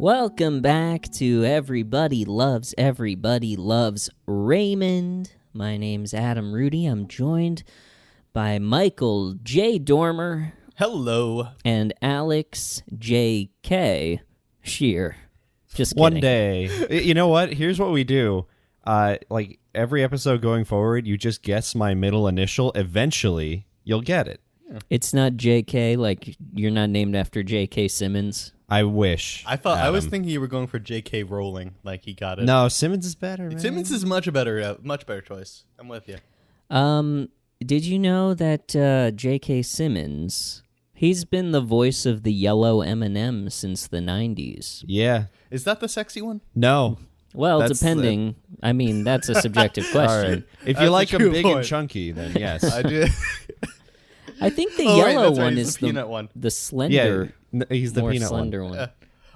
Welcome back to Everybody Loves Raymond. My name's Adam Rudy. I'm joined by Michael J. Dormer. Hello. And Alex J.K. Shear. Just kidding. One day. You know what? Here's what we do. Like every episode going forward, you just guess my middle initial. Eventually, you'll get it. It's not J.K., like you're not named after J.K. Simmons. I wish. I was thinking you were going for J.K. Rowling, like he got it. No, Simmons is better. Man. Simmons is much better choice. I'm with you. Did you know that J.K. Simmons, he's been the voice of the yellow M&M since the 90s. Yeah. Is that the sexy one? No. Well, depending. I mean, that's a subjective question. All right. If That's you like a them true big point. and chunky, then yes. I do. I think the Oh, right, yellow that's right, one he's is the peanut one. the slender, He's the more peanut slender one. one.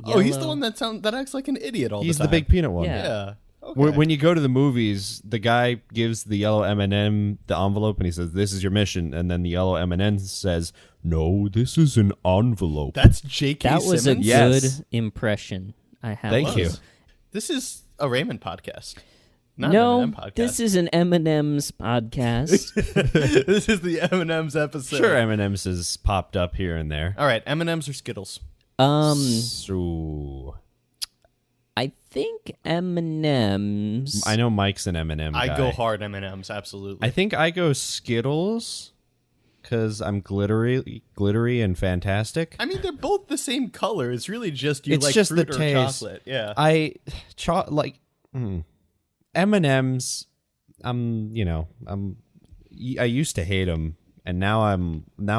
Oh, he's the Yellow. one that acts like an idiot all He's the the time. big peanut one. Yeah. Yeah. Okay. When you go to the movies, the guy gives the yellow M&M the envelope, and he says, "This is your mission." And then the yellow M&M says, "No, this is an envelope." That's J.K. That was Simmons? a Yes. good impression. I have. Thank you. This is a Raymond podcast. Not No, an M&M podcast. this is an M&M's podcast. This is the M&M's episode. Sure, M&M's has popped up here and there. All right, M&M's or Skittles? So, I think M&M's. I know Mike's an M&M guy. I go hard M&M's, absolutely. I think I go Skittles because I'm glittery and fantastic. I mean, they're both the same color. It's really just you It's like just fruit the or taste. chocolate. Yeah. M&M's. I used to hate them, and now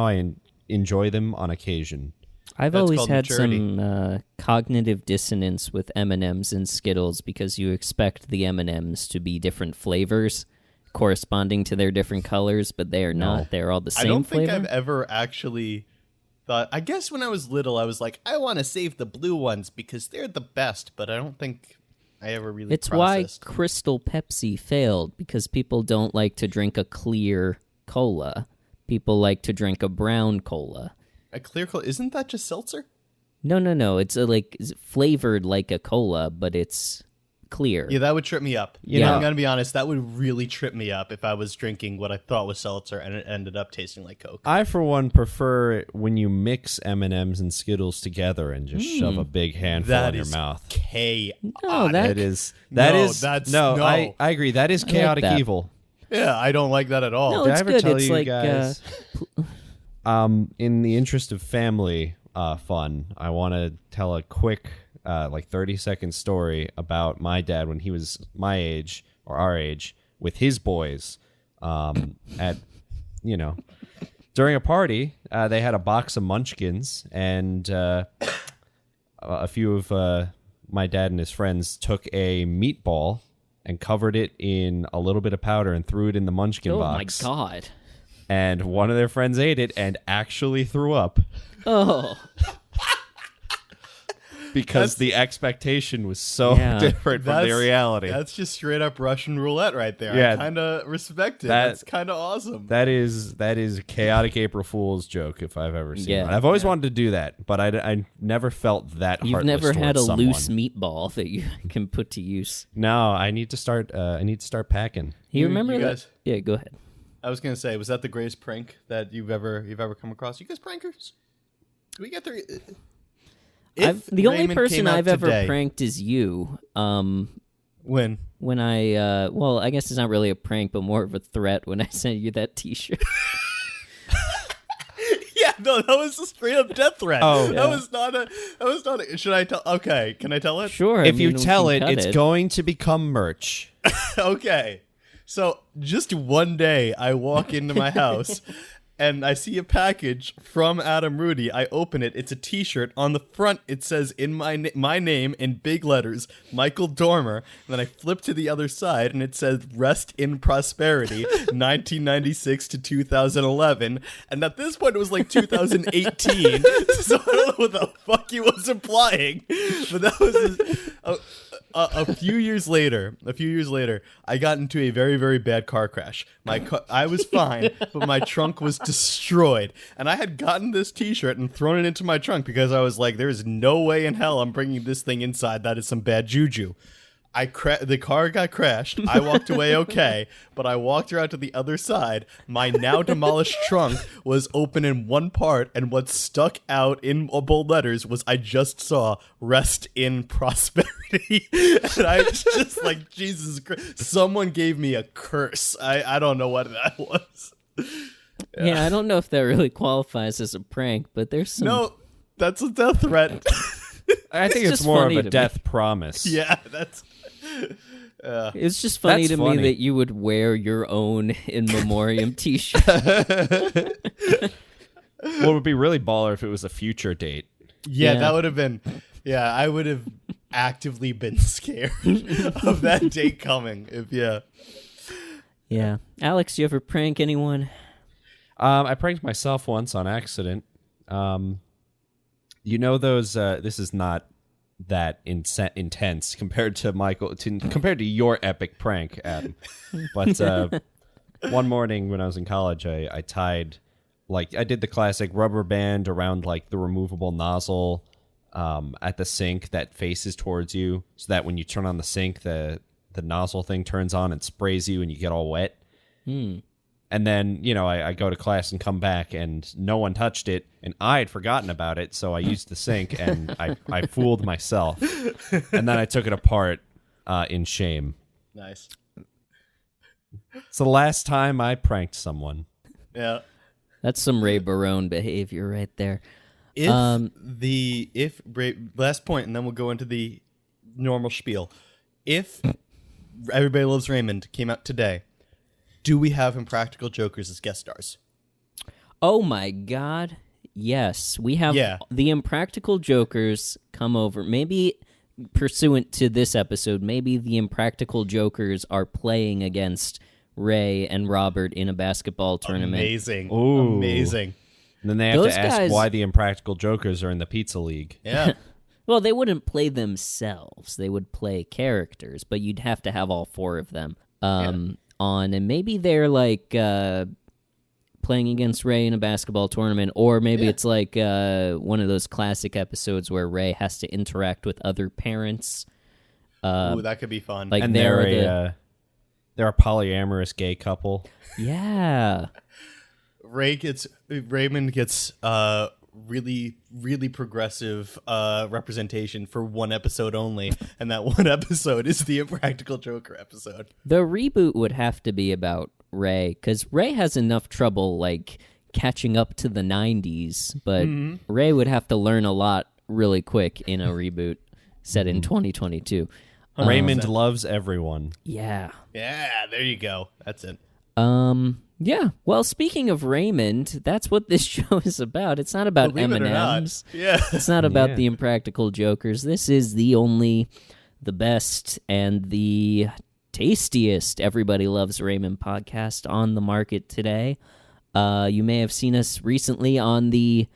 I enjoy them on occasion. I've That's always called had maturity. some cognitive dissonance with M&M's and Skittles because you expect the M&M's to be different flavors corresponding to their different colors, but they are not. They're all the I same don't flavor. think I've ever actually thought. I guess when I was little, I was like, I want to save the blue ones because they're the best. But I don't think I ever really. It's processed. why Crystal Pepsi failed, because people don't like to drink a clear cola. People like to drink a brown cola. A clear cola. Isn't that just seltzer? No. It's it's flavored like a cola, but it's clear. Yeah, that would trip me up. Yeah. I'm gonna be honest. That would really trip me up if I was drinking what I thought was seltzer and it ended up tasting like Coke. I, for one, prefer it when you mix M&M's and Skittles together and just shove a big handful That in your is mouth. chaotic. No, that That is No. I agree. That is chaotic that. evil. Yeah, I don't like that at all. No, Did I it's ever good. tell It's you like, guys? In the interest of family fun, I want to tell a quick, 30-second story about my dad when he was my age or our age with his boys. During a party, they had a box of Munchkins, and a few of my dad and his friends took a meatball and covered it in a little bit of powder and threw it in the Munchkin box. Oh, my God. And one of their friends ate it and actually threw up Oh. because the expectation was so Yeah. different from the reality. That's just straight up Russian roulette right there. Yeah. I kind of respect it. That- That's kind of awesome. That is a chaotic April Fool's joke if I've ever seen Yeah. one. I've always wanted to do that, but I never felt that You've heartless never had a towards someone. loose meatball that you can put to use. No, I need to start packing. You remember you that? guys- Yeah, go ahead. I was gonna say, was that the greatest prank that you've ever come across? You guys prankers? Do we get there? The only Raymond person came out I've ever today- pranked is you. When? When I guess it's not really a prank, but more of a threat when I sent you that T-shirt. Yeah, no, that was a straight up death threat. Oh. That was not a. Should I tell? Okay, can I tell it? Sure. If I you mean, we tell can it, cut it's going to become merch. Okay. So just one day, I walk into my house and I see a package from Adam Rudy. I open it. It's a T-shirt. On the front, it says in my name in big letters, Michael Dormer. And then I flip to the other side and it says "Rest in Prosperity, 1996 to 2011." And at this point, it was like 2018. So I don't know what the fuck he was implying. But that was a few years later, I got into a very, very bad car crash. I was fine, but my trunk was destroyed. And I had gotten this T-shirt and thrown it into my trunk because I was like, there is no way in hell I'm bringing this thing inside. That is some bad juju. The car got crashed. I walked away okay, but I walked around to the other side. My now demolished trunk was open in one part, and what stuck out in bold letters was I just saw "Rest in Prosperity," and I was just like, Jesus Christ! Someone gave me a curse. I don't know what that was. Yeah, I don't know if that really qualifies as a prank, but there's some. No, that's a death threat. I think it's just more of funny a to me. death promise. Yeah, that's. It's just funny That's to funny. me that you would wear your own in memoriam T-shirt. Well, it would be really baller if it was a future date. Yeah, Yeah. that would have been. Yeah, I would have actively been scared of that date coming. Yeah, Alex, you ever prank anyone? I pranked myself once on accident. You know those. This is not that intense compared to compared to your epic prank, Adam. But one morning when I was in college, I tied, I did the classic rubber band around like the removable nozzle at the sink that faces towards you, so that when you turn on the sink, the nozzle thing turns on and sprays you and you get all wet. And then, I go to class and come back and no one touched it, and I had forgotten about it, so I used the sink and I fooled myself. And then I took it apart in shame. Nice. It's the last time I pranked someone. Yeah. That's some Ray Barone behavior right there. Last point, and then we'll go into the normal spiel. If Everybody Loves Raymond came out today, do we have Impractical Jokers as guest stars? Oh my God, yes. We have the Impractical Jokers come over. Maybe pursuant to this episode, maybe the Impractical Jokers are playing against Ray and Robert in a basketball tournament. Amazing. Ooh. Amazing. And then they have Those to ask guys- why the Impractical Jokers are in the Pizza League. Yeah. Well, they wouldn't play themselves. They would play characters, but you'd have to have all four of them on. And maybe they're like playing against Ray in a basketball tournament, or maybe it's like one of those classic episodes where Ray has to interact with other parents. Ooh, that could be fun. Like And they're they're a polyamorous gay couple. Yeah. Raymond gets really, really progressive representation for one episode only, and that one episode is the Impractical Joker episode. The reboot would have to be about Ray, because Ray has enough trouble, like, catching up to the 90s, but Ray would have to learn a lot really quick in a reboot set in 2022. Raymond loves everyone. Yeah. Yeah, there you go. That's it. Yeah. Well, speaking of Raymond, that's what this show is about. It's not about Believe it or not. M&Ms. Yeah. It's not about Yeah. the Impractical Jokers. This is the best, and the tastiest Everybody Loves Raymond podcast on the market today. You may have seen us recently on the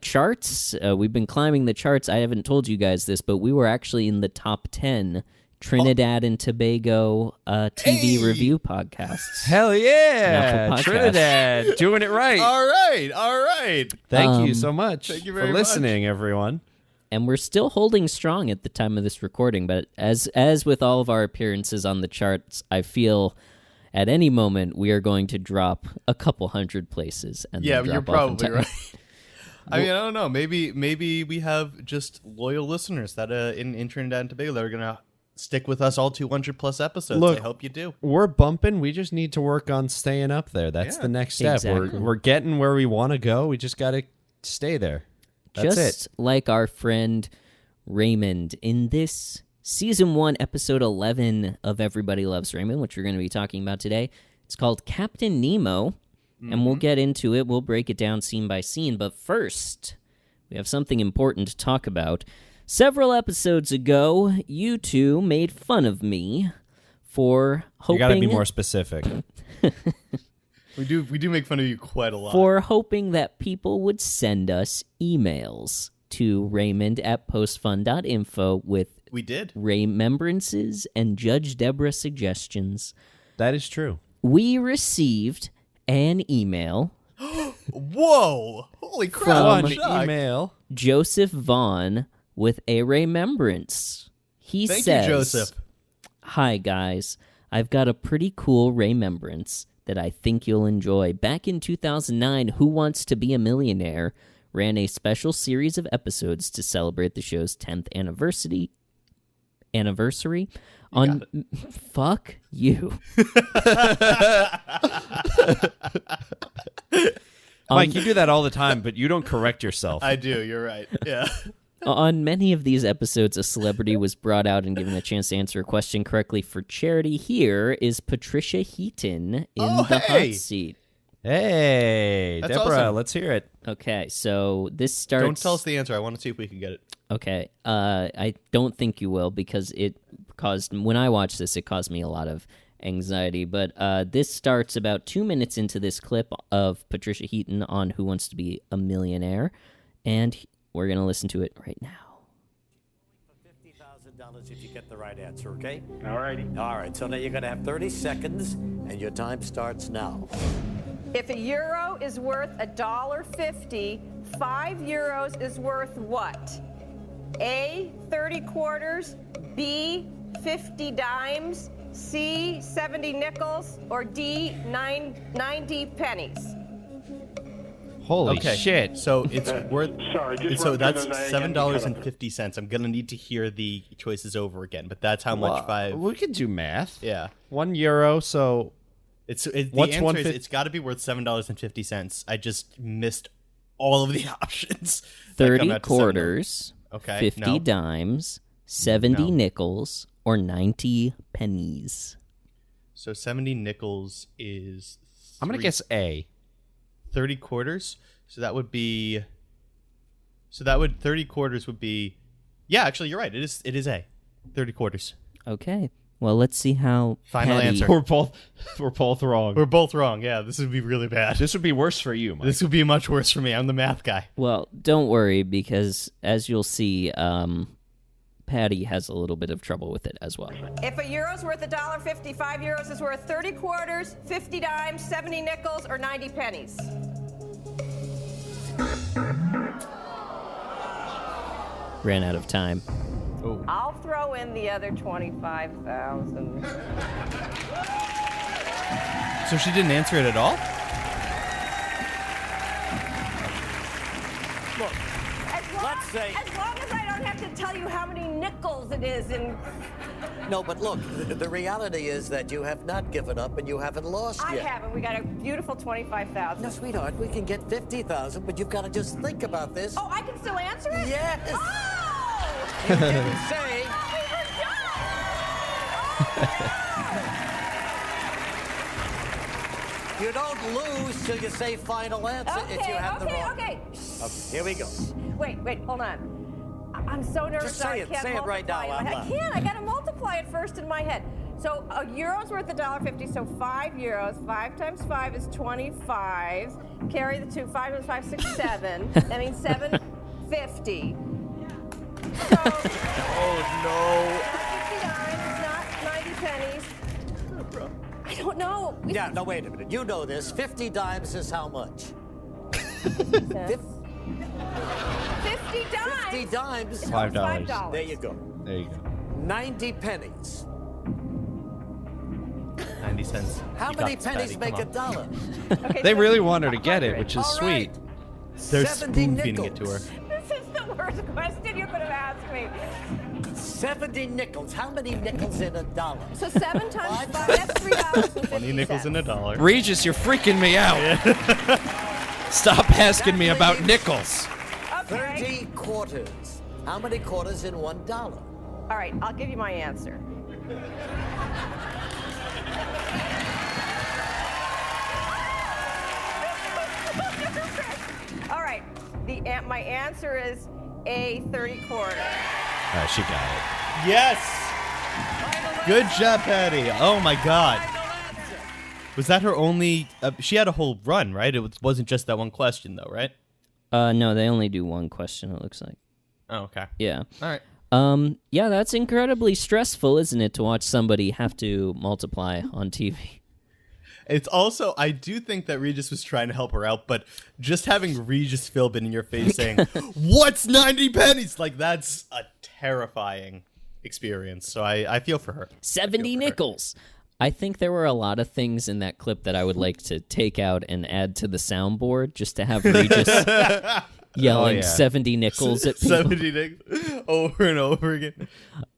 charts. We've been climbing the charts. I haven't told you guys this, but we were actually in the top 10 Trinidad and Tobago TV review podcasts. Hell yeah! National podcast. Trinidad, doing it right. All right. Thank you so much thank you for very listening, everyone. And we're still holding strong at the time of this recording, but as with all of our appearances on the charts, I feel at any moment we are going to drop a couple hundred places. And Yeah, then you're drop off probably entirely. right. I mean, I don't know. Maybe we have just loyal listeners that in Trinidad and Tobago that are gonna stick with us all 200 plus episodes. Look, I hope you do. We're bumping. We just need to work on staying up there. That's Yeah, the next step. exactly. We're getting where we want to go. We just got to stay there. That's Just it. like our friend Raymond in this season 1, episode 11 of Everybody Loves Raymond, which we're going to be talking about today. It's called Captain Nemo, and we'll get into it. We'll break it down scene by scene. But first, we have something important to talk about. Several episodes ago, you two made fun of me for hoping... You got to be more specific. We do make fun of you quite a lot. for hoping that people would send us emails to Raymond at postfun.info with We did. Raymembrances and Judge Deborah suggestions. That is true. We received an email. Whoa! Holy crap! From I'm shocked. email. Joseph Vaughn with a Raymembrance. He Thank says, you, Joseph. "Hi, guys. I've got a pretty cool Raymembrance that I think you'll enjoy. Back in 2009, Who Wants to Be a Millionaire ran a special series of episodes to celebrate the show's 10th anniversary on fuck you. Mike, you do that all the time, but you don't correct yourself. I do. You're right. Yeah. On many of these episodes, a celebrity was brought out and given a chance to answer a question correctly for charity. Here is Patricia Heaton in the hot seat. Hey, That's Deborah, awesome. let's hear it. Okay, so this starts... Don't tell us the answer. I want to see if we can get it. Okay, I don't think you will because when I watched this, it caused me a lot of anxiety. But this starts about 2 minutes into this clip of Patricia Heaton on Who Wants to Be a Millionaire, and we're going to listen to it right now. $50,000 if you get the right answer, okay? All righty. All right, so now you're going to have 30 seconds, and your time starts now. If a euro is worth $1.50, 5 euros is worth what? A, 30 quarters, B, 50 dimes, C, 70 nickels, or D, 90 pennies? Holy shit. So it's worth. Sorry, just So run that's through that again. $7.50. I'm gonna need to hear the choices over again, but that's how much five. We can do math. Yeah. €1, so The What's answer is 150? it's got to be worth $7.50. I just missed all of the options. that 30 come out to quarters, Okay, 50 no. dimes, 70 No. nickels, or 90 pennies. So 70 nickels is. I'm going to guess A. 30 quarters. So that would be. 30 quarters would be. Yeah, actually, you're right. It is A. 30 quarters. Okay, well, let's see how Final Patty- answer. We're both wrong. We're both wrong. Yeah, this would be really bad. This would be worse for you, Mike. This would be much worse for me. I'm the math guy. Well, don't worry, because as you'll see, Patty has a little bit of trouble with it as well. If a euro's worth $1.50, 5 euros is worth 30 quarters, 50 dimes, 70 nickels, or 90 pennies? Ran out of time. I'll throw in the other 25,000. So she didn't answer it at all? Let's say... As long as I don't have to tell you how many nickels it is in... No, but look, the reality is that you have not given up and you haven't lost I yet. haven't. We got a beautiful 25,000. No, sweetheart, we can get 50,000, but you've got to just think about this. Oh, I can still answer it? Yes. Oh! You didn't say... We were done! You don't lose till you say final answer if you have the wrong... Okay. Here we go. Wait, hold on. I'm so nervous. Just say I it. can't Say it right now, multiply in my out head. I can't. I got to multiply it first in my head. So a euro's worth $1.50. So 5 euros. 5 times 5 is 25. Carry the 2. 5 times 5, 6, 7. That means 750. So Oh, no. 50 dimes is not 90 pennies. I don't know. Yeah, no, wait a minute. You know this. 50 dimes is how much? 50 dimes. 50 dimes. is $5. $5. There you go. There you go. 90 pennies. 90 cents. How You many got this, pennies Patty. make Come a on. dollar? Okay, They so really want her to get it, 100. which is All sweet. right. They're 70 spoon feeding it to her. nickels. This is the worst question you could have asked me. 70 nickels. How many nickels in a dollar? So 7 times 5, that's $3.50. 20 nickels in a dollar. Regis, you're freaking me out. Stop asking me about nickels. Okay. 30 quarters. How many quarters in $1? All right, I'll give you my answer. All right, my answer is A, 30 quarters. She got it. Yes! Good job, Patty. Oh, my God. Was that her only... she had a whole run, right? It wasn't just that one question, though, right? No, they only do one question, it looks like. Oh, okay. Yeah. All right. Yeah, that's incredibly stressful, isn't it, to watch somebody have to multiply on TV? It's also, I do think that Regis was trying to help her out, but just having Regis Philbin in your face saying, "What's 90 pennies?" Like, that's a terrifying experience. So I feel for her. 70 nickels. I think there were a lot of things in that clip that I would like to take out and add to the soundboard just to have Regis yelling 70 nickels at people. 70 nickels over and over again.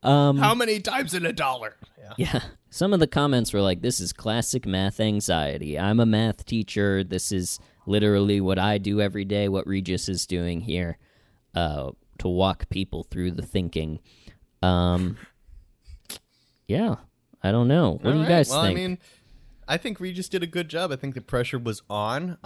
How many times in $1? Yeah. Some of the comments were like, this is classic math anxiety. I'm a math teacher. This is literally what I do every day, what Regis is doing here, to walk people through the thinking. Yeah, I don't know. What do you guys think? I mean, I think Regis did a good job. I think the pressure was on.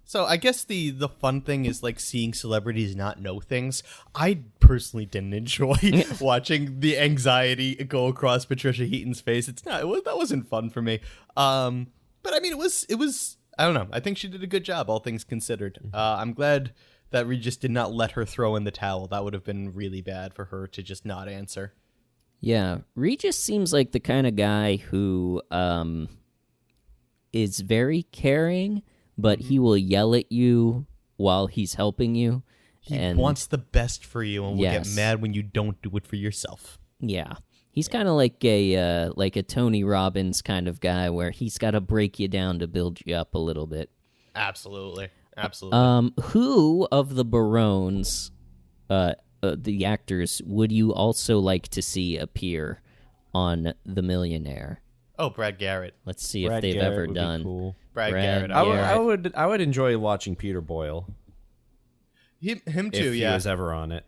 So I guess the fun thing is like seeing celebrities not know things. I personally didn't enjoy watching the anxiety go across Patricia Heaton's face. That wasn't fun for me. But I mean, it was. I don't know. I think she did a good job, all things considered. I'm glad that Regis did not let her throw in the towel. That would have been really bad for her to just not answer. Yeah, Regis seems like the kind of guy who is very caring, but he will yell at you while he's helping you. He wants the best for you and will get mad when you don't do it for yourself. Yeah. He's kind of like a Tony Robbins kind of guy where he's got to break you down to build you up a little bit. Absolutely. Who of the Barones, the actors, would you also like to see appear on The Millionaire? Oh, Brad Garrett. Let's see if they've ever done. Cool. Brad Garrett. I would enjoy watching Peter Boyle. Him too. If he was ever on it.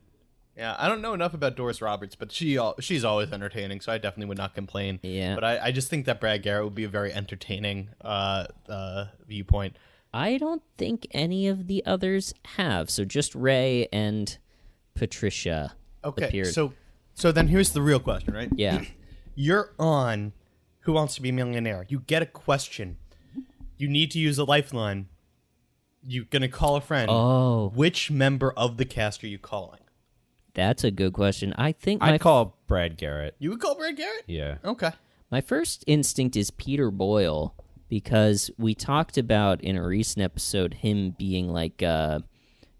Yeah, I don't know enough about Doris Roberts, but she's always entertaining, so I definitely would not complain. Yeah. But I just think that Brad Garrett would be a very entertaining viewpoint. I don't think any of the others have. So just Ray and Patricia appeared. So then here's the real question, right? Yeah. You're on Who Wants to Be a Millionaire. You get a question. You need to use a lifeline. You're going to call a friend. Oh. Which member of the cast are you calling? That's a good question. I think I'd call Brad Garrett. You would call Brad Garrett? Yeah. Okay. my first instinct is Peter Boyle, because we talked about in a recent episode him being like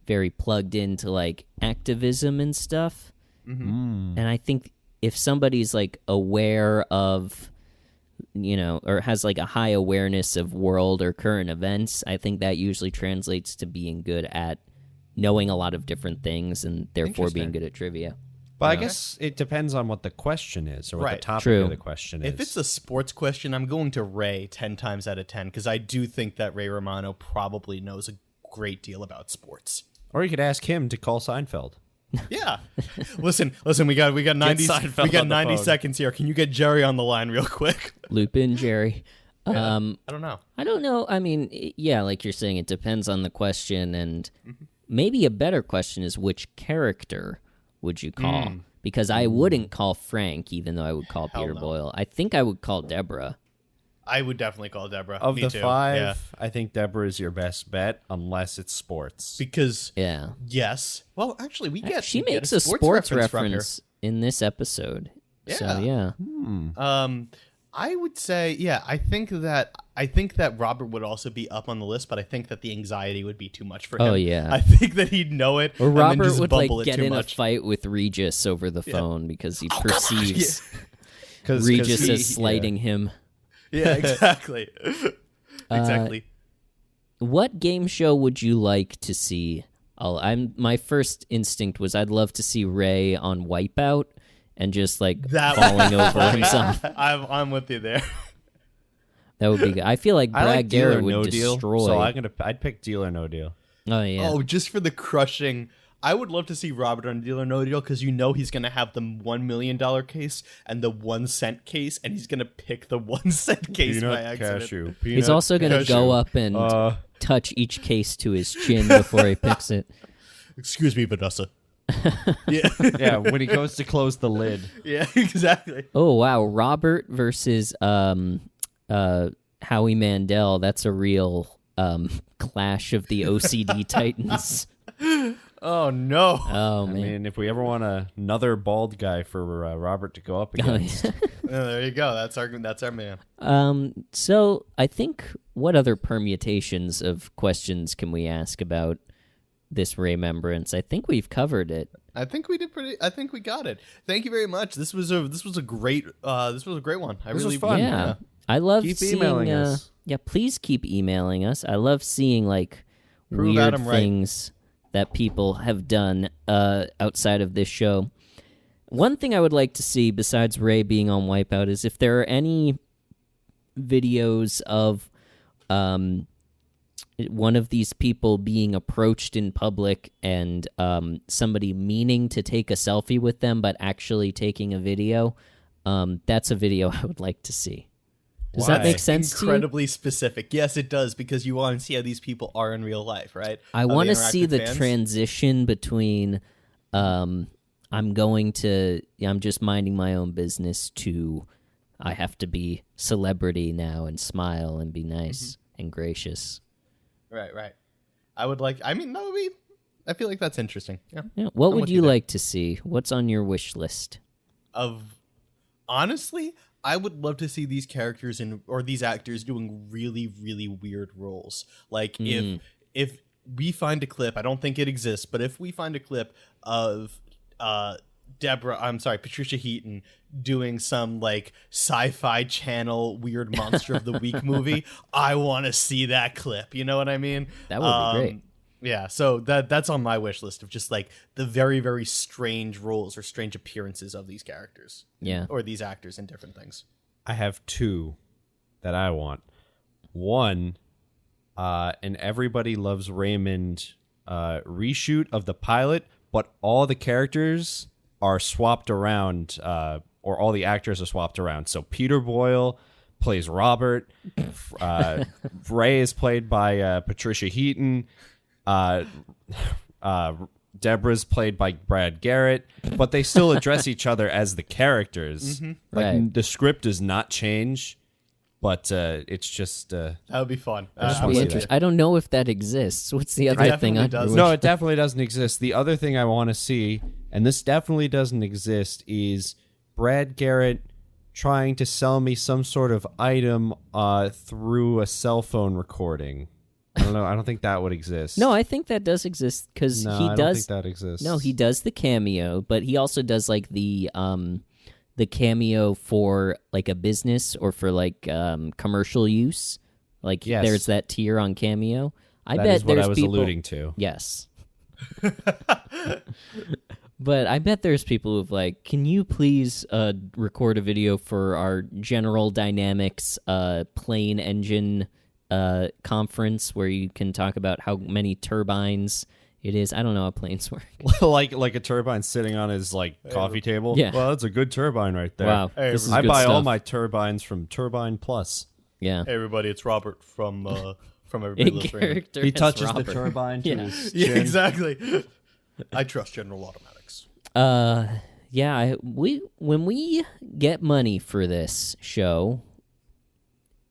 very plugged into like activism and stuff. Mm-hmm. And I think if somebody's like aware of, you know, or has like a high awareness of world or current events, I think that usually translates to being good at knowing a lot of different things and therefore being good at trivia. But I guess it depends on what the question is or what the topic of the question is. If it's a sports question, I'm going to Ray 10 times out of 10 because I do think that Ray Romano probably knows a great deal about sports. Or you could ask him to call Seinfeld. Yeah. Listen, we got 90 seconds here. Can you get Jerry on the line real quick? Loop in Jerry. I don't know. I don't know. I mean, yeah, like you're saying, it depends on the question, and maybe a better question is which character would you call? Because I wouldn't call Frank, even though I would call Peter Boyle. I think I would call Deborah. I would definitely call Deborah. Of Me the too. five, yeah. I think Deborah is your best bet, unless it's sports. Because yes. Well, actually, she makes a sports reference in this episode. Yeah. So yeah. I would say, I think that Robert would also be up on the list, but I think that the anxiety would be too much for him. Oh yeah. I think that he'd know it. Or Robert and then just would like bumble get it too in much. a fight with Regis over the phone because he perceives Regis is slighting him. Yeah, exactly. Exactly. What game show would you like to see? My first instinct was I'd love to see Ray on Wipeout and just like falling over himself. I'm with you there. That would be good. I feel like Brad Garrett would destroy. So I'd pick Deal or No Deal. Oh yeah. Oh, just for the crushing. I would love to see Robert on Deal or No Deal because he's going to have the $1 million case and the 1 cent case, and he's going to pick the 1 cent case by accident. Cashew. He's also going to go up and touch each case to his chin before he picks it. Excuse me, Vanessa. Yeah. Yeah, when he goes to close the lid. Yeah, exactly. Oh wow, Robert versus Howie Mandel. That's a real clash of the OCD titans. Oh no. Oh I man. mean, if we ever want another bald guy for Robert to go up against, There you go. That's our man. So I think, what other permutations of questions can we ask about this Raymembrance? I think we've covered it. I think we did pretty. I think we got it. Thank you very much. This was a great one. This was fun. Yeah. I love Keep seeing, emailing us. Yeah, please keep emailing us. I love seeing like Prove weird Adam right. things that people have done outside of this show. One thing I would like to see besides Ray being on Wipeout is if there are any videos of one of these people being approached in public and somebody meaning to take a selfie with them but actually taking a video. That's a video I would like to see. Does that make sense to you? Incredibly specific. Yes, it does, because you want to see how these people are in real life, right? I want to see the transition between I'm just minding my own business to I have to be celebrity now and smile and be nice and gracious. Right. I would like. I mean, I feel like that's interesting. Yeah. What I'm would with you there. like to see? What's on your wish list? Honestly, I would love to see these characters or these actors doing really, really weird roles. Like if we find a clip, I don't think it exists, but if we find a clip of Patricia Heaton doing some like sci-fi channel weird monster of the week movie, I want to see that clip. You know what I mean? That would be great. Yeah, so that's on my wish list of just like the very, very strange roles or strange appearances of these characters. Yeah. Or these actors in different things. I have two that I want. One, an Everybody Loves Raymond reshoot of the pilot, but all the characters are swapped around, or all the actors are swapped around. So Peter Boyle plays Robert. Ray is played by Patricia Heaton. Deborah's played by Brad Garrett, but they still address each other as the characters. Right. The script does not change, but it's just That would be fun. just Be wanna see interest- that. I don't know if that exists. What's the other thing? definitely does. No, it definitely doesn't exist. The other thing I want to see, and this definitely doesn't exist, is Brad Garrett trying to sell me some sort of item through a cell phone recording. I don't know. I don't think that would exist. No, I think that does exist because No, he I does. don't think that exists. No, he does the cameo, but he also does like the cameo for like a business or for like commercial use. Like Yes. there's that tier on Cameo. I That bet is what there's I was people, alluding to. Yes. But I bet there's people who've like, can you please record a video for our General Dynamics plane engine conference where you can talk about how many turbines it is. I don't know how planes work. like a turbine sitting on his like coffee table. Yeah. Well, that's a good turbine right there. Wow. Hey, this is I good buy all stuff. my turbines from Turbine Plus. Yeah. Hey everybody, it's Robert from Everybody A Loves Raymond. character He as touches Robert. the turbine to Yeah. his Yeah, chin. exactly. I trust General Automatics. Yeah, when we get money for this show,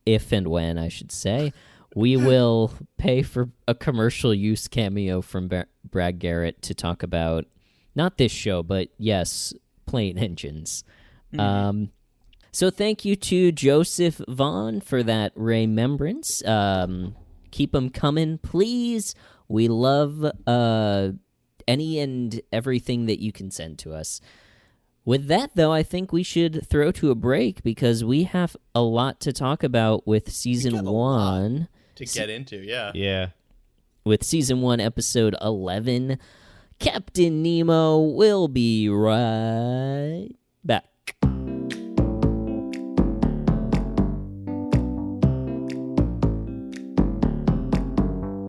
if and when I should say, we will pay for a commercial use cameo from Brad Garrett to talk about not this show, but yes, plane engines. So thank you to Joseph Vaughn for that Raymembrance. Keep them coming, please. We love any and everything that you can send to us. With that, though, I think we should throw to a break because we have a lot to talk about with season 1. To get into, yeah. Yeah. With season 1, episode 11, Captain Nemo. Will be right back.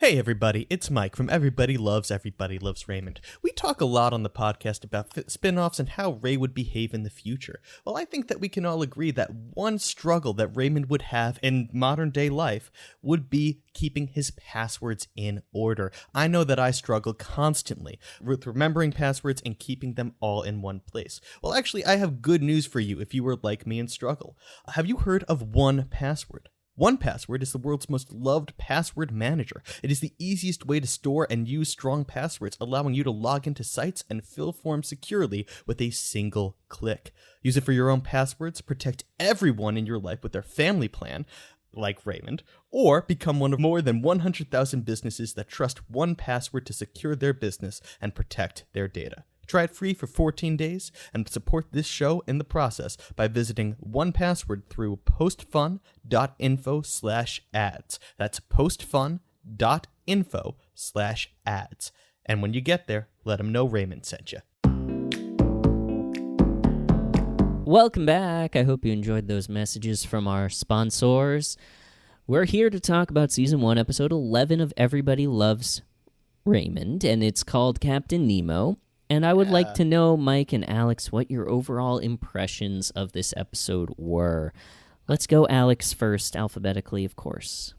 Hey everybody, it's Mike from Everybody Loves Raymond. We talk a lot on the podcast about spin-offs and how Ray would behave in the future. Well, I think that we can all agree that one struggle that Raymond would have in modern day life would be keeping his passwords in order. I know that I struggle constantly with remembering passwords and keeping them all in one place. Well, actually, I have good news for you if you were like me and struggle. Have you heard of 1Password? 1Password is the world's most loved password manager. It is the easiest way to store and use strong passwords, allowing you to log into sites and fill forms securely with a single click. Use it for your own passwords, protect everyone in your life with their family plan, like Raymond, or become one of more than 100,000 businesses that trust 1Password to secure their business and protect their data. Try it free for 14 days and support this show in the process by visiting 1Password through postfun.info/ads. That's postfun.info/ads. And when you get there, let them know Raymond sent you. Welcome back. I hope you enjoyed those messages from our sponsors. We're here to talk about Season 1, Episode 11 of Everybody Loves Raymond, and it's called Captain Nemo. And I would like to know, Mike and Alex, what your overall impressions of this episode were. Let's go Alex first, alphabetically, of course.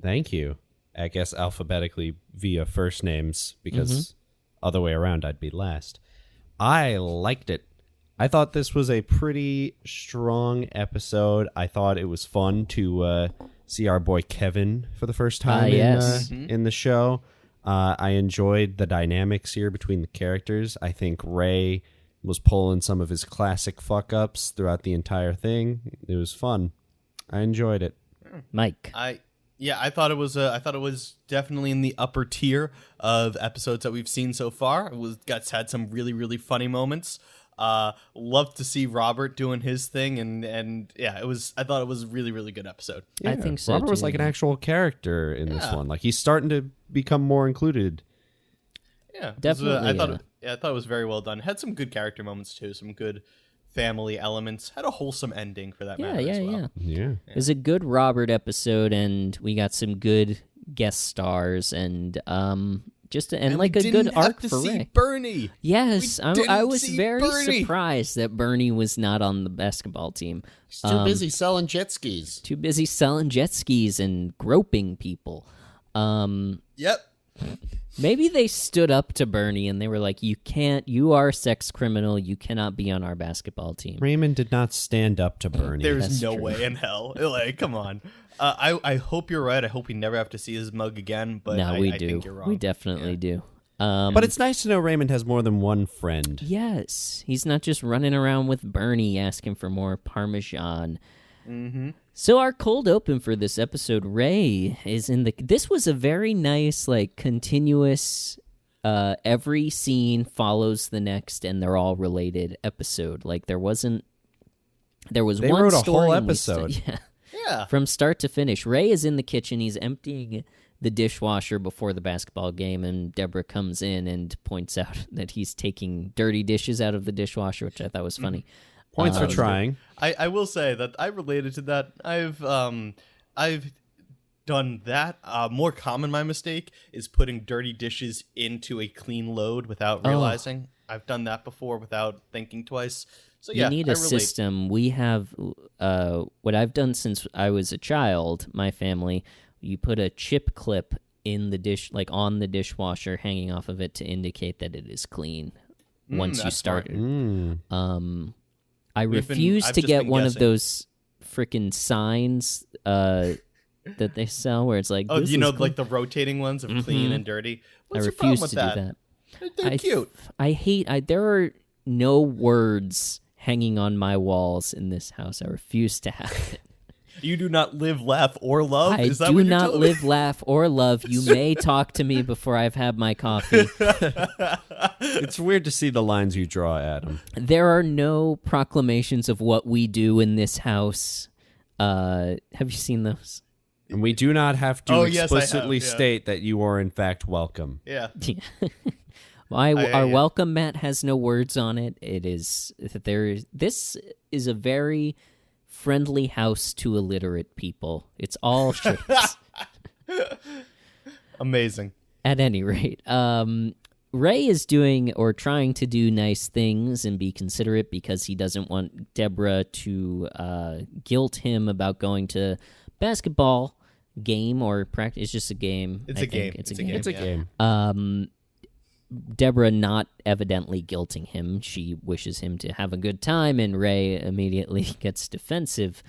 Thank you. I guess alphabetically via first names, because other way around, I'd be last. I liked it. I thought this was a pretty strong episode. I thought it was fun to see our boy Kevin for the first time in the show. I enjoyed the dynamics here between the characters. I think Ray was pulling some of his classic fuck-ups throughout the entire thing. It was fun. I enjoyed it. Mike. I thought it was definitely in the upper tier of episodes that we've seen so far. Had some really, really funny moments. Loved to see Robert doing his thing, and I thought it was a really, really good episode. Yeah, I think so. Robert was too. like an actual character in this one. Like he's starting to become more included. Yeah, Definitely. I thought it was very well done. Had some good character moments too, some good family elements. Had a wholesome ending for that matter as well. Yeah. It was a good Robert episode, and we got some good guest stars, and like a good arc for Ray. Bernie. Yes, I was very Bernie. surprised that Bernie was not on the basketball team. He's too busy selling jet skis. Too busy selling jet skis and groping people. Yep. Maybe they stood up to Bernie and they were like, you are a sex criminal, you cannot be on our basketball team. Raymond did not stand up to Bernie. There's That's no true. way in hell. Like, come on. I hope you're right. I hope we never have to see his mug again. But No, I do. think you're wrong. We definitely do. But it's nice to know Raymond has more than one friend. Yes, he's not just running around with Bernie asking for more Parmesan. Mm-hmm. So our cold open for this episode, Ray is in the... This was a very nice, like, continuous, every scene follows the next and they're all related episode. Like, there was They one wrote a story whole and we st- episode. Yeah. From start to finish. Ray is in the kitchen. He's emptying the dishwasher before the basketball game, and Deborah comes in and points out that he's taking dirty dishes out of the dishwasher, which I thought was funny. Points for trying. I will say that I related to that. I've done that. More common my mistake is putting dirty dishes into a clean load without realizing. I've done that before without thinking twice. So yeah, You need I a relate. system. We have what I've done since I was a child, my family, you put a chip clip in the dish, like on the dishwasher, hanging off of it to indicate that it is clean once you that's start smart. it. I I've refuse to just get been one of guessing. those freaking signs that they sell where it's like, Oh, this you know, is like the rotating ones of clean and dirty. What's I your problem refuse with to that? do that. They're cute. I hate. There are no words hanging on my walls in this house. I refuse to have it. You do not live, laugh, or love? I Is that do what you're not telling me? live, laugh, or love. You may talk to me before I've had my coffee. It's weird to see the lines you draw, Adam. There are no proclamations of what we do in this house. Have you seen those? And we do not have to Oh, yes, I have, explicitly yeah. state that you are in fact welcome. Yeah. Our welcome mat has no words on it. It is this is a very friendly house to illiterate people. It's all shapes. Amazing. At any rate, Ray is doing or trying to do nice things and be considerate because he doesn't want Deborah to guilt him about going to basketball game or practice. It's just a game. It's I a game. think. It's a It's a game. game, yeah. Game. Deborah not evidently guilting him. She wishes him to have a good time, and Ray immediately gets defensive.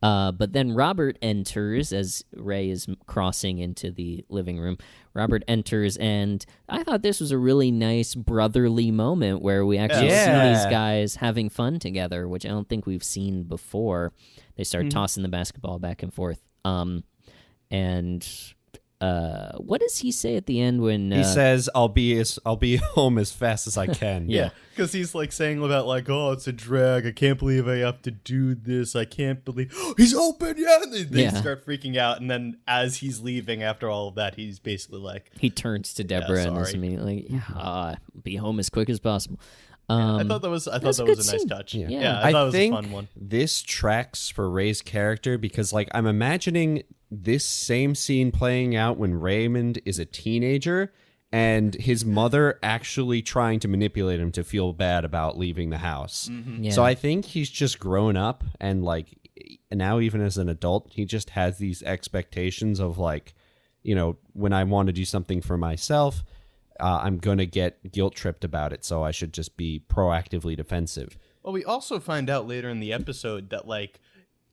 But then Robert enters as Ray is crossing into the living room. Robert enters, and I thought this was a really nice brotherly moment where we actually see these guys having fun together, which I don't think we've seen before. They start tossing the basketball back and forth. And what does he say at the end when he says, "I'll be home as fast as I can." Yeah, because he's like saying about like, "Oh, it's a drag. I can't believe I have to do this. I can't believe he's open." Yeah, and they start freaking out, and then as he's leaving after all of that, he's basically like, he turns to Deborah and is immediately like, "Be home as quick as possible." I thought that was a nice touch. Yeah, I thought it was a fun one. This tracks for Ray's character because, like, I'm imagining this same scene playing out when Raymond is a teenager and his mother actually trying to manipulate him to feel bad about leaving the house. Yeah. So I think he's just grown up, and like now even as an adult, he just has these expectations of like, you know, when I want to do something for myself, I'm going to get guilt tripped about it. So I should just be proactively defensive. Well, we also find out later in the episode that like,